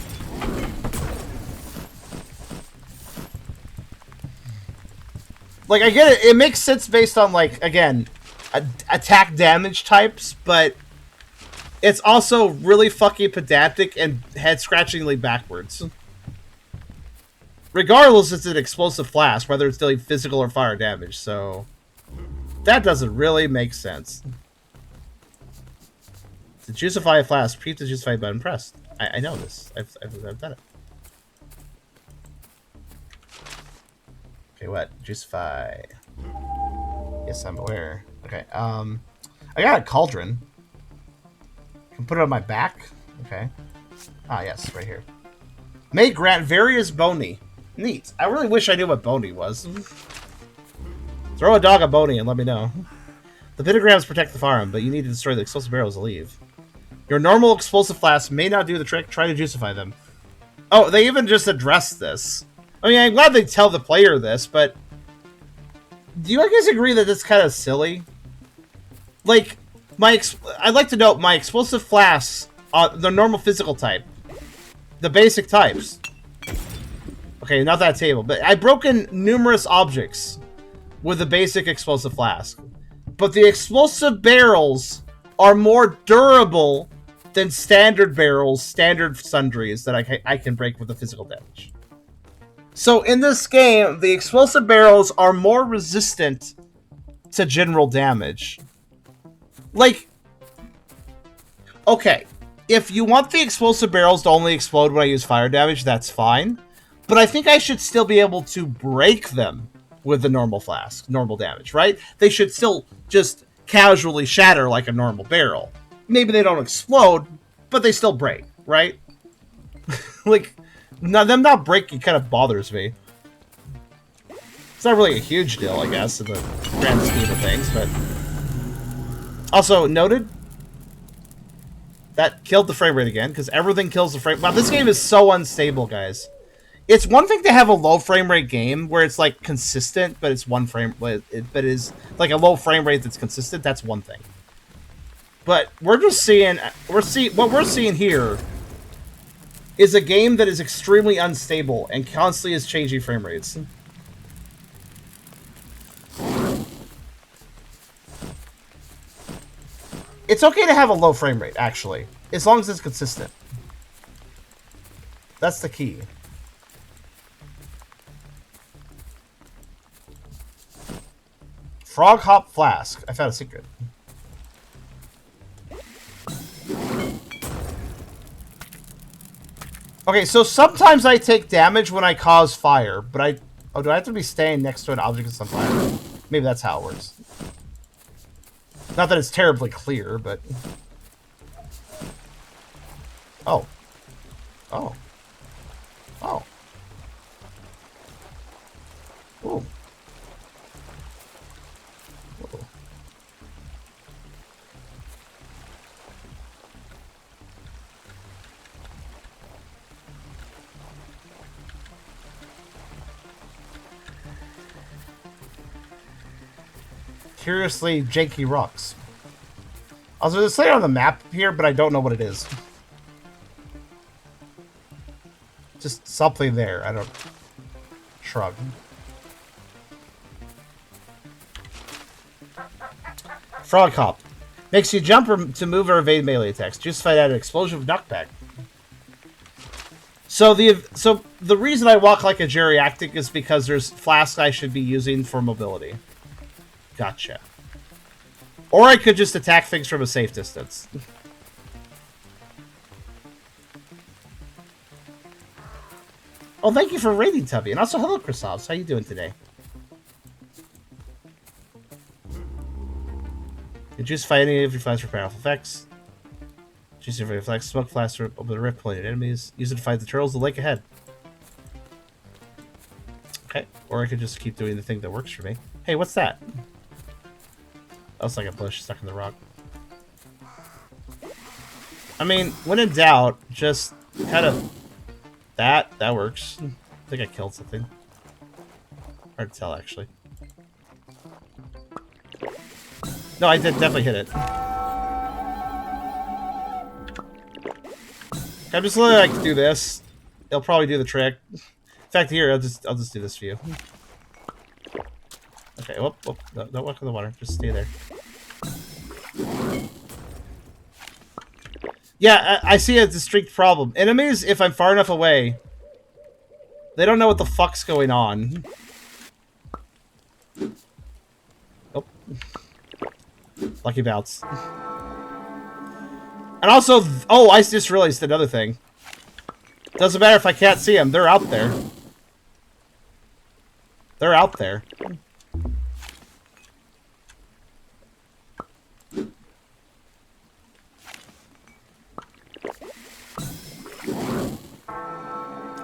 Like, I get it. It makes sense based on, like, again, attack damage types, but it's also really fucking pedantic and head-scratchingly backwards. Regardless, it's an explosive flask, whether it's dealing physical or fire damage, so... That doesn't really make sense. To juicify a flask, pre to juicify button pressed. I know this. I've done it. Okay, what? Juicify. Yes, I'm aware. Okay, I got a cauldron. I can put it on my back. Okay. Ah, yes, right here. May grant various bony. Neat. I really wish I knew what bony was. Throw a dog a bony and let me know. The pentagrams protect the farm, but you need to destroy the explosive barrels to leave. Your normal explosive flasks may not do the trick. Try to juicify them. Oh, they even just addressed this. I mean, I'm glad they tell the player this, but... Do you guys agree that it's kind of silly? Like, I'd like to note my explosive flasks, the normal physical type. The basic types. Okay, not that table, but I've broken numerous objects with the basic explosive flask. But the explosive barrels are more durable than standard barrels, standard sundries that I can break with the physical damage. So in this game, the explosive barrels are more resistant to general damage. Like, okay, if you want the explosive barrels to only explode when I use fire damage, that's fine. But I think I should still be able to break them with the normal flask, normal damage, right? They should still just casually shatter like a normal barrel. Maybe they don't explode, but they still break, right? Like, them not breaking kind of bothers me. It's not really a huge deal, I guess, in the grand scheme of things, but... Also, noted, that killed the frame rate again, because everything kills the frame... Wow, this game is so unstable, guys. It's one thing to have a low frame rate game where it's, like, consistent, but it's one frame... But it is, like, a low frame rate that's consistent, that's one thing. But we're just seeing... What we're seeing here is a game that is extremely unstable and constantly is changing frame rates. It's okay to have a low frame rate, actually, as long as it's consistent. That's the key. Frog Hop Flask. I found a secret. Okay, so sometimes I take damage when I cause fire, but I... Oh, do I have to be staying next to an object that's on fire? Maybe that's how it works. Not that it's terribly clear, but... Oh. Oh. Oh. Ooh. Whoa. Curiously janky rocks. I was going to say it on the map here, but I don't know what it is. Just something there. I don't... Shrug. Frog Hop. Makes you jump or to move or evade melee attacks. Just fight out an explosion with knockback. So the reason I walk like a geriatric is because there's flasks I should be using for mobility. Gotcha. Or I could just attack things from a safe distance. Oh, thank you for raiding, Tubby. And also, hello, Chrysalis. How you doing today? You juice fight any of your flasks for powerful effects. Juice for your flask. Smoke flasks open the rift, pointed enemies. Use it to fight the turtles, the lake ahead. Okay. Or I could just keep doing the thing that works for me. Hey, what's that? That's like a bush stuck in the rock. I mean, when in doubt, just kind of That works. I think I killed something. Hard to tell, actually. No, I did definitely hit it. I'm just letting like do this. It'll probably do the trick. In fact, here I'll just do this for you. Okay, whoop, whoop. No, don't walk in the water. Just stay there. Yeah, I see a distinct problem. Enemies, if I'm far enough away, they don't know what the fuck's going on. Oh. Lucky bounce. And also, oh, I just realized another thing. Doesn't matter if I can't see them. They're out there. They're out there.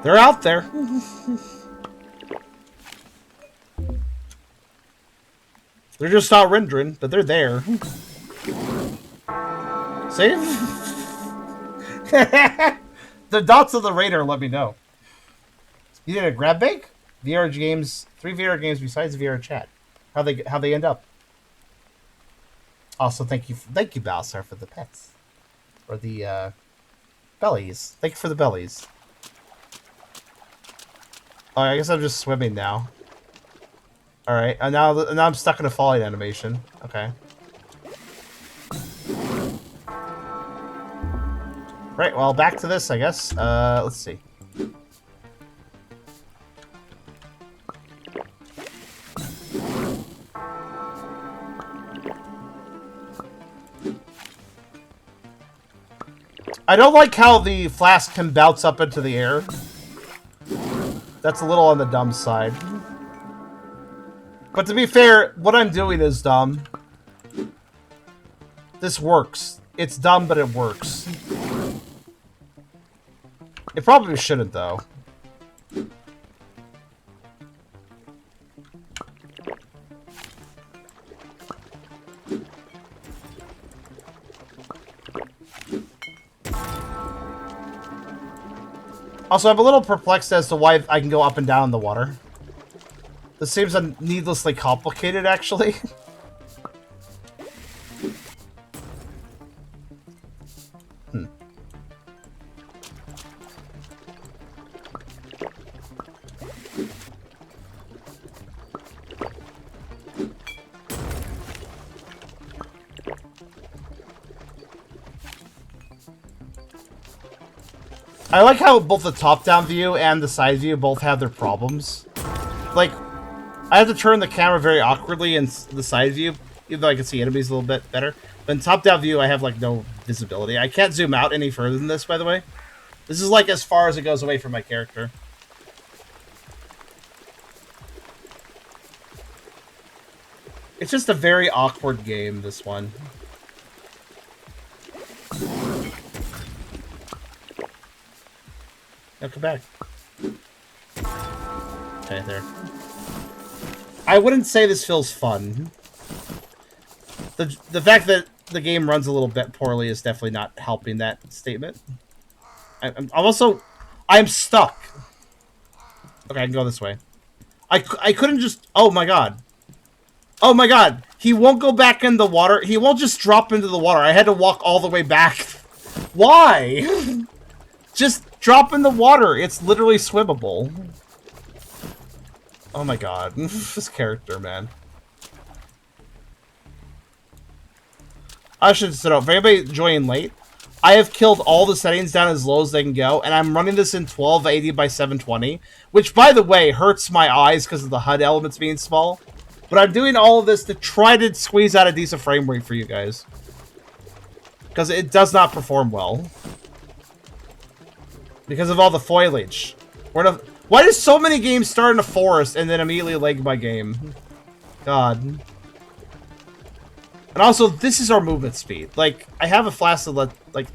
They're out there. They're just not rendering, but they're there. See? The dots of the radar let me know. You did a grab bake? VR games, 3 VR games besides VR chat. How they end up? Also, thank you, Balsar, for the pets, or the bellies. Thank you for the bellies. Oh, I guess I'm just swimming now. All right, and now I'm stuck in a falling animation. Okay. Right. Well, back to this, I guess. Let's see. I don't like how the flask can bounce up into the air. That's a little on the dumb side. But to be fair, what I'm doing is dumb. This works. It's dumb, but it works. It probably shouldn't, though. Also, I'm a little perplexed as to why I can go up and down in the water. This seems needlessly complicated, actually. I like how both the top-down view and the side view both have their problems. Like, I have to turn the camera very awkwardly in the side view, even though I can see enemies a little bit better. But in top-down view, I have, like, no visibility. I can't zoom out any further than this, by the way. This is, like, as far as it goes away from my character. It's just a very awkward game, this one. Now come back. Okay, there. I wouldn't say this feels fun. The fact that the game runs a little bit poorly is definitely not helping that statement. I'm stuck. Okay, I can go this way. I couldn't just... Oh my god. Oh my god. He won't go back in the water. He won't just drop into the water. I had to walk all the way back. Why? Just drop in the water. It's literally swimmable. Oh my god. This character, man. I should set up. For anybody joining late, I have killed all the settings down as low as they can go, and I'm running this in 1280 by 720, which, by the way, hurts my eyes because of the HUD elements being small. But I'm doing all of this to try to squeeze out a decent frame rate for you guys. Because it does not perform well. Because of all the foliage. Why do so many games start in a forest and then immediately lag my game? God. And also, this is our movement speed. Like, I have a flask that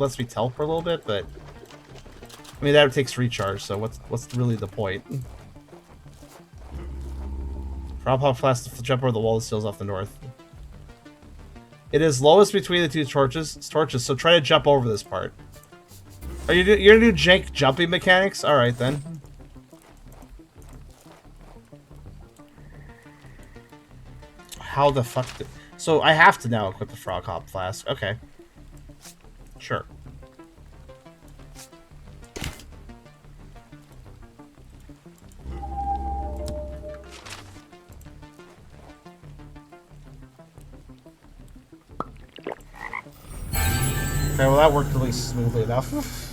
lets me teleport a little bit, but... I mean, that takes recharge, so what's really the point? Drop off flask to jump over the wall that seals off the north. It is lowest between the two torches, so try to jump over this part. Are you're gonna do Jake jumping mechanics? All right then. How the fuck? So I have to now equip the frog hop flask. Okay. Sure. Okay, well that worked really smoothly enough.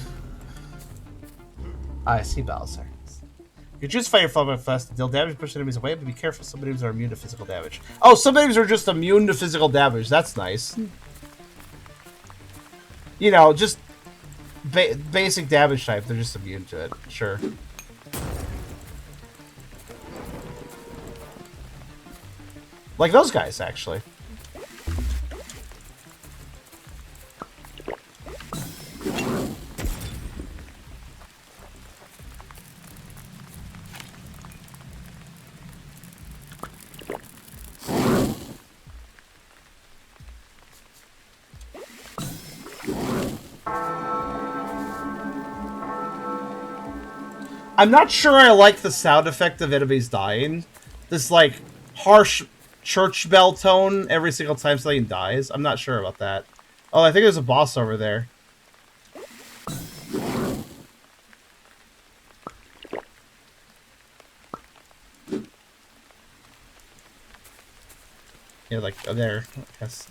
I see Bowser. You choose fire fall fast to deal damage, push enemies away, but be careful. Some enemies are immune to physical damage. Oh, some enemies are just immune to physical damage. That's nice. You know, just basic damage type. They're just immune to it. Sure. Like those guys, actually. I'm not sure I like the sound effect of enemies dying. This, like, harsh church bell tone every single time something dies. I'm not sure about that. Oh, I think there's a boss over there. Yeah, like, there. Yes.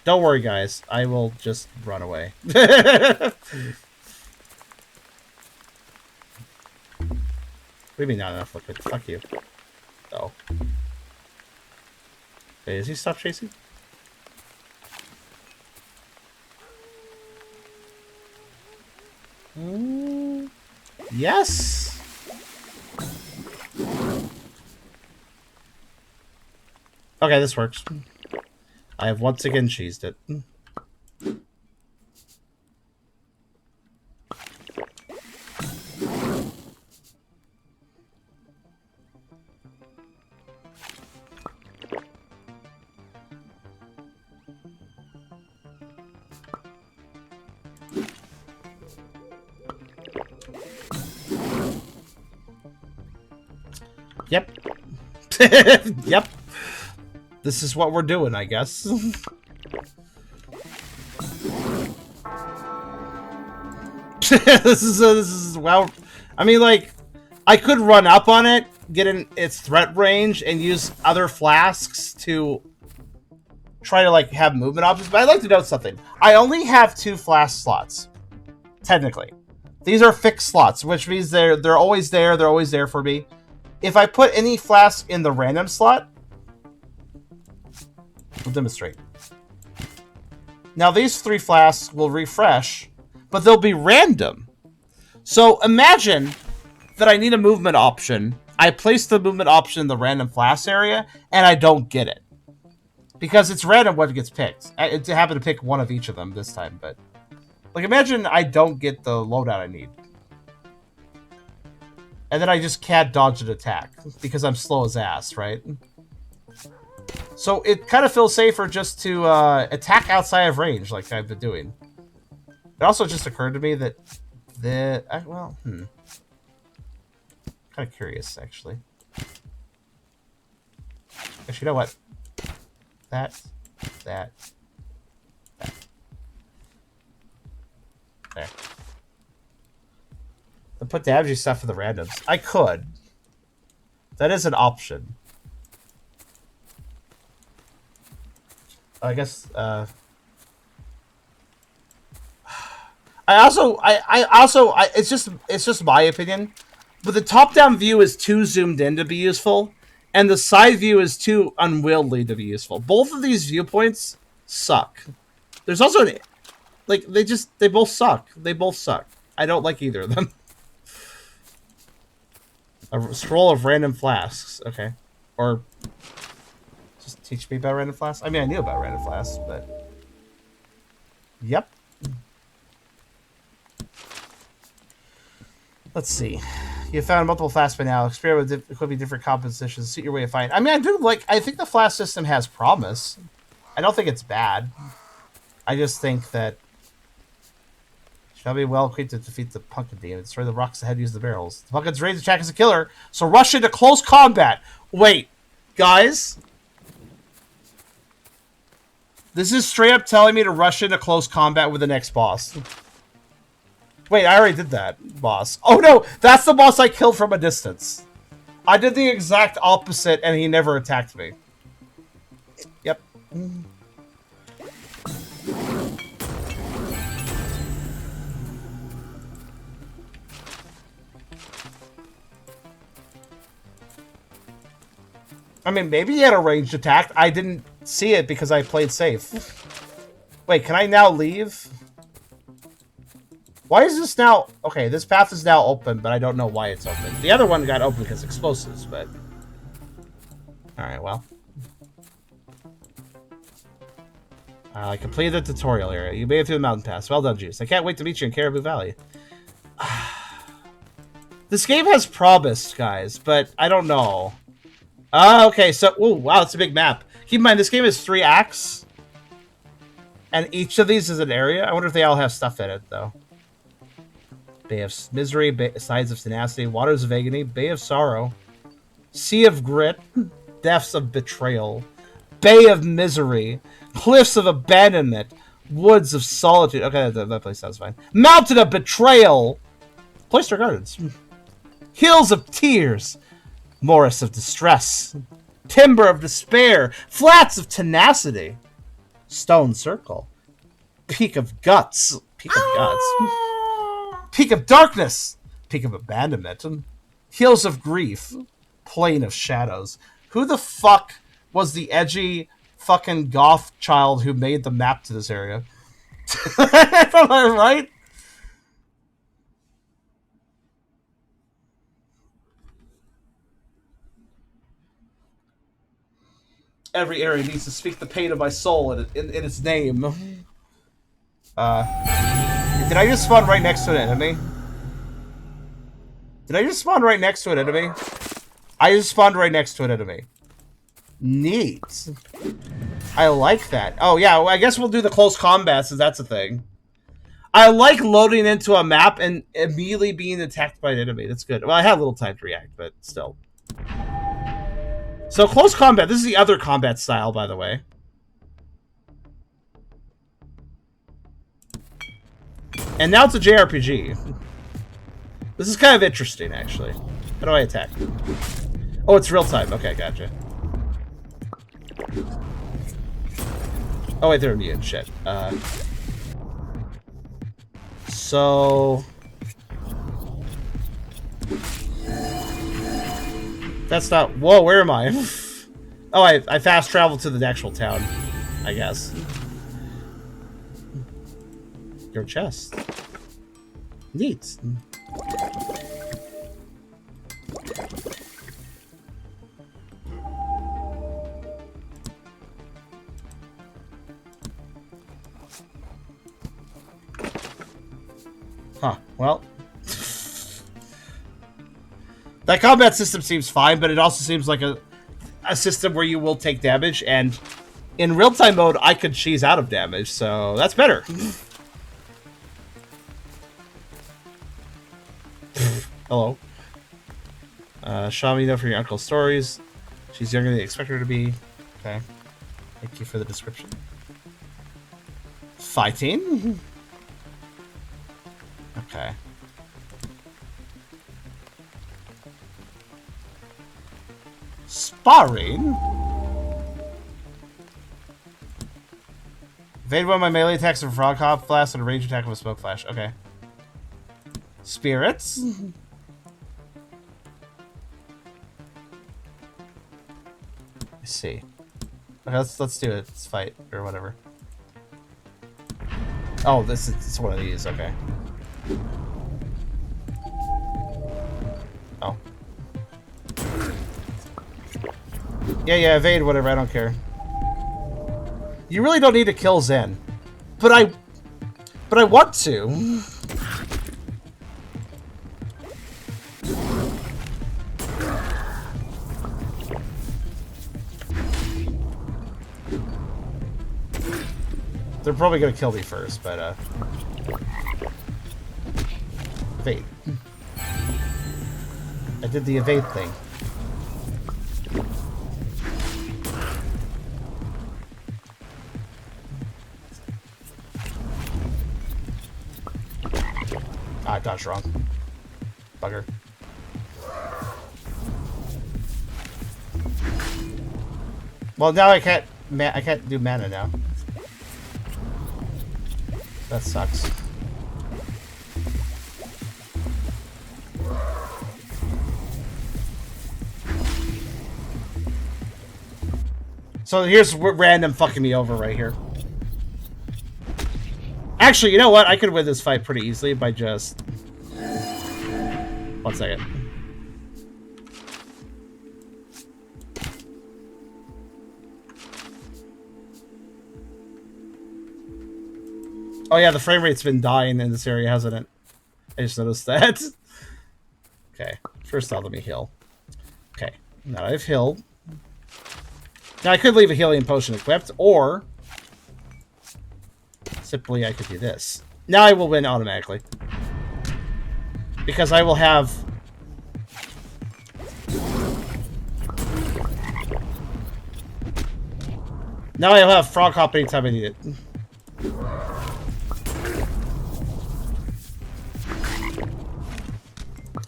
Don't worry, guys. I will just run away. What do you mean not enough liquid? Fuck you. Oh. Wait, is he stop chasing? Yes! Okay, this works. I have once again cheesed it. Yep. Yep. This is what we're doing, I guess. This is well. I mean, like, I could run up on it, get in its threat range, and use other flasks to try to like have movement options. But I'd like to note something. I only have 2 flask slots, technically. These are fixed slots, which means they're always there. They're always there for me. If I put any flask in the random slot, we'll demonstrate. Now these 3 flasks will refresh, but they'll be random. So imagine that I need a movement option. I place the movement option in the random flask area, and I don't get it. Because it's random what gets picked. It happened to pick one of each of them this time, but... like, imagine I don't get the loadout I need. And then I just can't dodge an attack, because I'm slow as ass, right? So it kind of feels safer just to attack outside of range, like I've been doing. It also just occurred to me that kind of curious, actually. Actually, you know what? That. There. To put damage stuff for the randoms. I could. That is an option. I guess, it's just my opinion, but the top-down view is too zoomed in to be useful, and the side view is too unwieldy to be useful. Both of these viewpoints suck. There's also an, like, they both suck. They both suck. I don't like either of them. A scroll of random flasks. Okay. Or just teach me about random flasks? I mean, I knew about random flasks, but... yep. Let's see. You found multiple flasks by now. Experiment with equipping different compositions. Suit your way of fighting. I mean, I think the flask system has promise. I don't think it's bad. I just think that Shall be well equipped to defeat the pumpkin demon. Destroy the rocks ahead, use the barrels. The pumpkin's range attack is a killer, so rush into close combat. Wait, guys? This is straight up telling me to rush into close combat with the next boss. Wait, I already did that, boss. Oh no, that's the boss I killed from a distance. I did the exact opposite and he never attacked me. Yep. I mean, maybe he had a ranged attack. I didn't see it because I played safe. Wait, can I now leave? Why is this now... Okay, this path is now open, but I don't know why it's open. The other one got open because explosives, but... Alright, well. I completed the tutorial area. You made it through the mountain pass. Well done, Juice. I can't wait to meet you in Caribou Valley. This game has promise, guys, but I don't know. Okay, so... Ooh, wow, it's a big map. Keep in mind, this game has 3 acts. And each of these is an area. I wonder if they all have stuff in it, though. Bay of Misery, Sides of Tenacity, Waters of Agony, Bay of Sorrow, Sea of Grit, Depths of Betrayal, Bay of Misery, Cliffs of Abandonment, Woods of Solitude. Okay, that place sounds fine. Mountain of Betrayal, Cloister Gardens, Hills of Tears, Morris of Distress, Timber of Despair, Flats of Tenacity, Stone Circle, Peak of Guts, Peak of Darkness, Peak of Abandonment, Hills of Grief, Plain of Shadows. Who the fuck was the edgy fucking goth child who made the map to this area? Am I right? Every area needs to speak the pain of my soul in its name. Did I just spawn right next to an enemy? Did I just spawn right next to an enemy? I just spawned right next to an enemy. Neat. I like that. Oh, yeah, well, I guess we'll do the close combat since that's a thing. I like loading into a map and immediately being attacked by an enemy. That's good. Well, I had a little time to react, but still. So, close combat. This is the other combat style, by the way. And now it's a JRPG. This is kind of interesting, actually. How do I attack? Oh, it's real time. Okay, gotcha. Oh, wait, they're immune. Shit. So... That's not... Whoa, where am I? Oh, I fast traveled to the actual town, I guess. Your chest. Neat. Huh, well. That combat system seems fine, but it also seems like a system where you will take damage, and in real-time mode, I could cheese out of damage, so that's better. Hello. Shami, for your uncle's stories. She's younger than you expect her to be. Okay. Thank you for the description. Fighting? Okay. Sparring? Evade one of my melee attacks of a frog hop blast and a range attack of a smoke flash. Okay. Spirits? I see. Okay, let's do it. Let's fight or whatever. Oh, it's one of these. Okay. Oh. Yeah, evade whatever. I don't care. You really don't need to kill Zen, but I want to. They're probably gonna kill me first, but Evade. I did the evade thing. Ah, I dodged wrong. Bugger. Well, now I can't do mana now. That sucks. So here's random fucking me over right here. Actually, you know what? I could win this fight pretty easily by just... 1 second. Oh yeah, the frame rate's been dying in this area, hasn't it? I just noticed that. Okay, first off, let me heal. Okay, now I've healed. Now I could leave a healing potion equipped, or simply I could do this. Now I will win automatically. Because I will have... Now I'll have frog hop anytime I need it.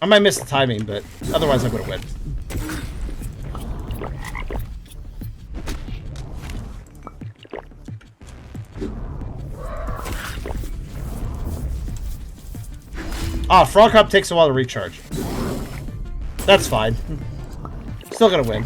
I might miss the timing, but otherwise I'm going to win. Ah, frog hop takes a while to recharge. That's fine. Still going to win.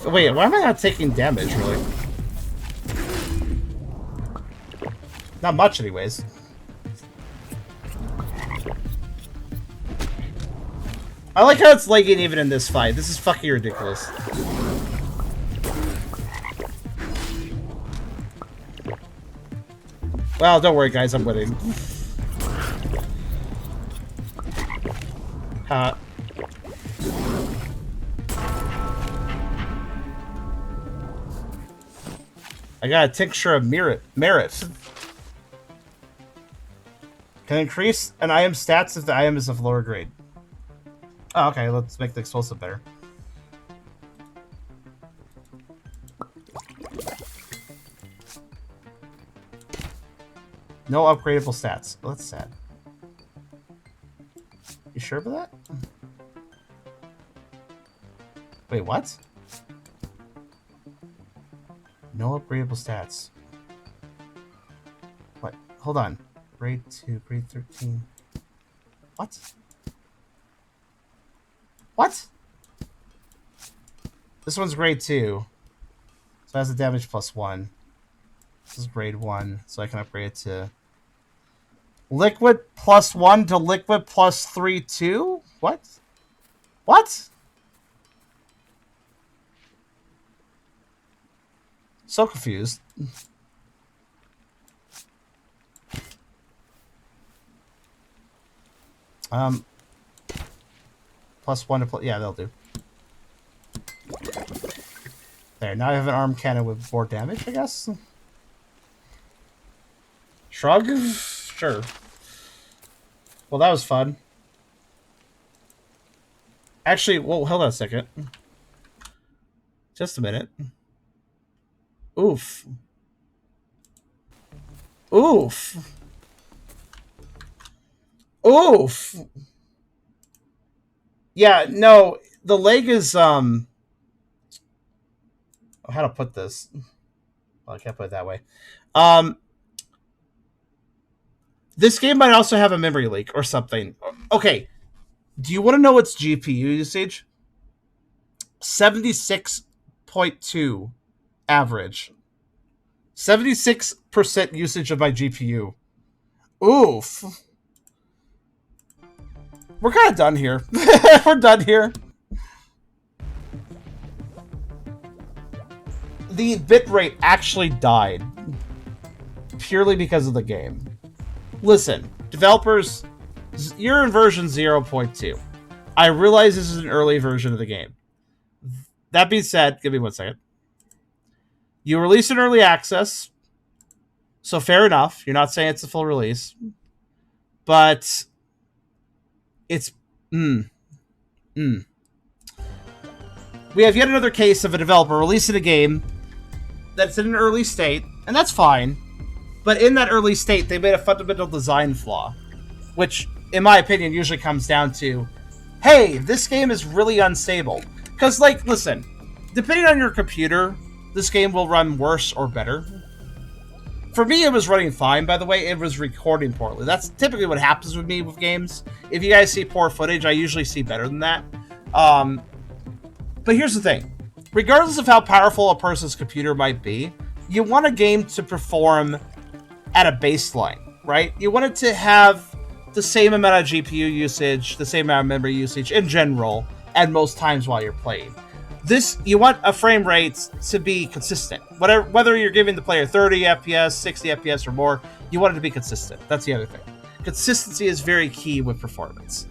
Wait, why am I not taking damage, really? Not much, anyways. I like how it's lagging even in this fight. This is fucking ridiculous. Well, don't worry, guys. I'm winning. I got a tincture of merit. Can increase an item's stats if the item is of lower grade. Oh, okay, let's make the explosive better. No upgradable stats. Oh, that's sad. You sure about that? Wait, what? No upgradable stats. What? Hold on. Grade 2, grade 13. What? What? This one's grade 2. So it has a damage +1. This is grade 1, so I can upgrade it to... Liquid +1 to liquid +3, 2? What? What? So confused. +1 to yeah, they'll do. There, now I have an arm cannon with more damage, I guess. Shrug? Sure. Well, that was fun. Actually, well, hold on a second. Just a minute. Oof. Oof. Oof. Yeah, no, the leg is, how to put this? Well, I can't put it that way. This game might also have a memory leak or something. Okay. Do you want to know its GPU usage? 76.2 average. 76% usage of my GPU. Oof. We're kind of done here. We're done here. The bitrate actually died. purely because of the game. Listen, developers, you're in version 0.2. I realize this is an early version of the game. That being said, give me 1 second. You release an early access, so fair enough. You're not saying it's a full release, but it's we have yet another case of a developer releasing a game that's in an early state, and that's fine. But in that early state, they made a fundamental design flaw, which, in my opinion, usually comes down to, hey, this game is really unstable. Because, like, listen, depending on your computer, this game will run worse or better. For me, it was running fine, by the way. It was recording poorly. That's typically what happens with me with games. If you guys see poor footage, I usually see better than that. But here's the thing. Regardless of how powerful a person's computer might be, you want a game to perform at a baseline, right? You want it to have the same amount of GPU usage, the same amount of memory usage in general, at most times while you're playing. You want a frame rate to be consistent. Whether you're giving the player 30 FPS, 60 FPS or more, you want it to be consistent. That's the other thing. Consistency is very key with performance.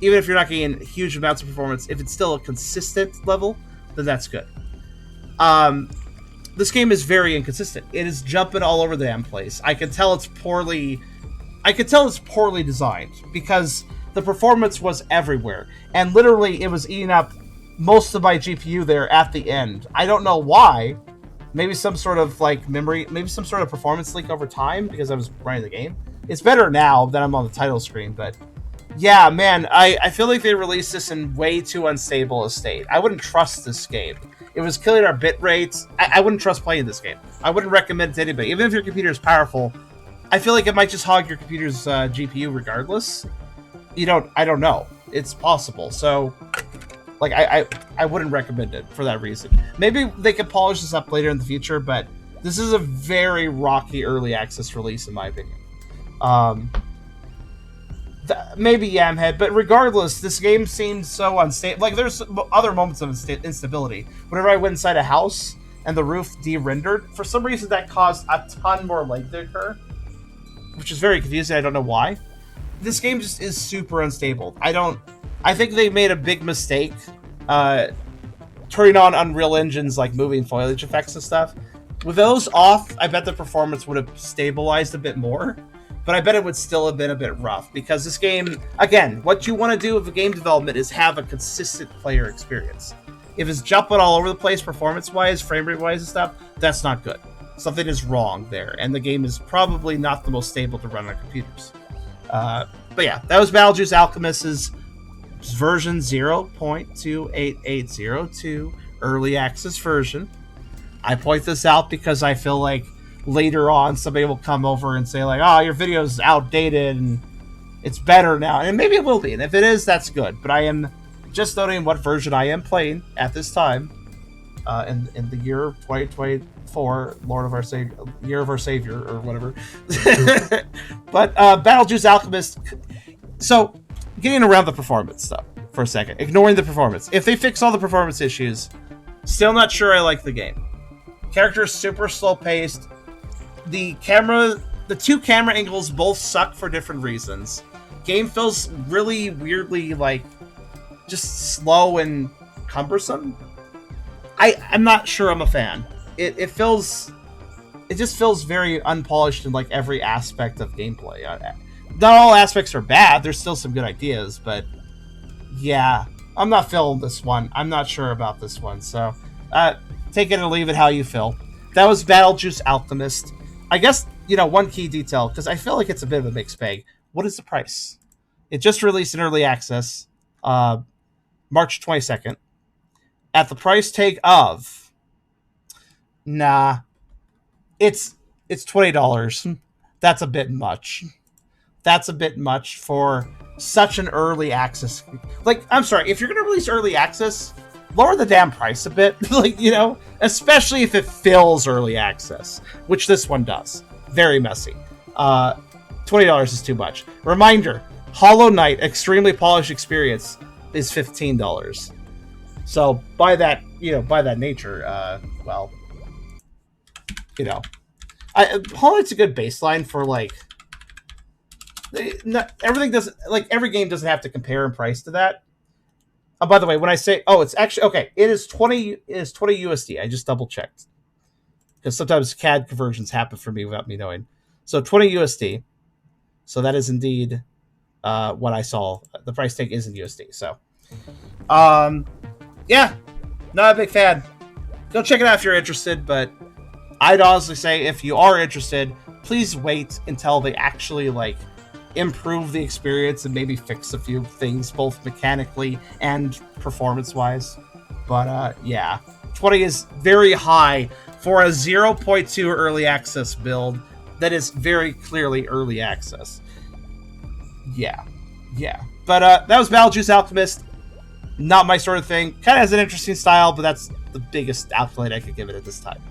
Even if you're not getting huge amounts of performance, if it's still a consistent level, then that's good. This game is very inconsistent. It is jumping all over the damn place. I can tell it's poorly designed because the performance was everywhere, and literally it was eating up most of my GPU there at the end. I don't know why. Maybe some sort of like memory, maybe some sort of performance leak over time because I was running the game. It's better now that I'm on the title screen, but yeah, man, I feel like they released this in way too unstable a state. I wouldn't trust this game. It was killing our bit rates. I wouldn't trust playing this game. I wouldn't recommend it to anybody. Even if your computer is powerful, I feel like it might just hog your computer's GPU regardless. I don't know. It's possible. So, like, I wouldn't recommend it for that reason. Maybe they could polish this up later in the future, but this is a very rocky early access release, in my opinion. Maybe Yamhead, but regardless, this game seems so unstable. Like, there's other moments of instability. Whenever I went inside a house and the roof de-rendered, for some reason that caused a ton more lag to occur, which is very confusing. I don't know why. This game just is super unstable. I think they made a big mistake turning on Unreal Engine's like moving foliage effects and stuff. With those off, I bet the performance would have stabilized a bit more. But I bet it would still have been a bit rough because this game, again, what you want to do with a game development is have a consistent player experience. If it's jumping all over the place performance-wise, frame rate-wise and stuff, that's not good. Something is wrong there, and the game is probably not the most stable to run on computers. But yeah, that was BattleJuice Alchemist's version 0.28802 early access version. I point this out because I feel like later on somebody will come over and say like, oh, your video's outdated and it's better now. And maybe it will be, and if it is, that's good. But I am just noting what version I am playing at this time in the year 2024, Year of Our Savior, or whatever. But BattleJuice Alchemist. So, getting around the performance stuff for a second, ignoring the performance. If they fix all the performance issues, still not sure I like the game. Character's super slow paced. The two camera angles both suck for different reasons. Game feels really weirdly like just slow and cumbersome. I'm not sure I'm a fan. It just feels very unpolished in like every aspect of gameplay. Not all aspects are bad. There's still some good ideas, but yeah, I'm not feeling this one. I'm not sure about this one. So take it or leave it how you feel. That was BattleJuice Alchemist. I guess, one key detail, because I feel like it's a bit of a mixed bag. What is the price? It just released in early access, March 22nd, at the price tag of, it's $20. That's a bit much. That's a bit much for such an early access. Like, I'm sorry, if you're going to release early access, lower the damn price a bit, especially if it fills early access, which this one does. Very messy. $20 is too much. Reminder, Hollow Knight Extremely Polished Experience is $15. So by that nature, Hollow Knight's a good baseline for like. Everything doesn't like every game doesn't have to compare in price to that. By the way, when I say it's actually okay, it is 20 USD. I just double checked because sometimes CAD conversions happen for me without me knowing. So 20 USD. So that is indeed what I saw. The price tag is in USD. So, yeah, not a big fan. Go check it out if you're interested. But I'd honestly say if you are interested, please wait until they actually like improve the experience and maybe fix a few things both mechanically and performance-wise. But yeah, 20 is very high for a 0.2 early access build that is very clearly early access. Yeah. But that was BattleJuice Alchemist. Not my sort of thing. Kind of has an interesting style, but that's the biggest accolade I could give it at this time.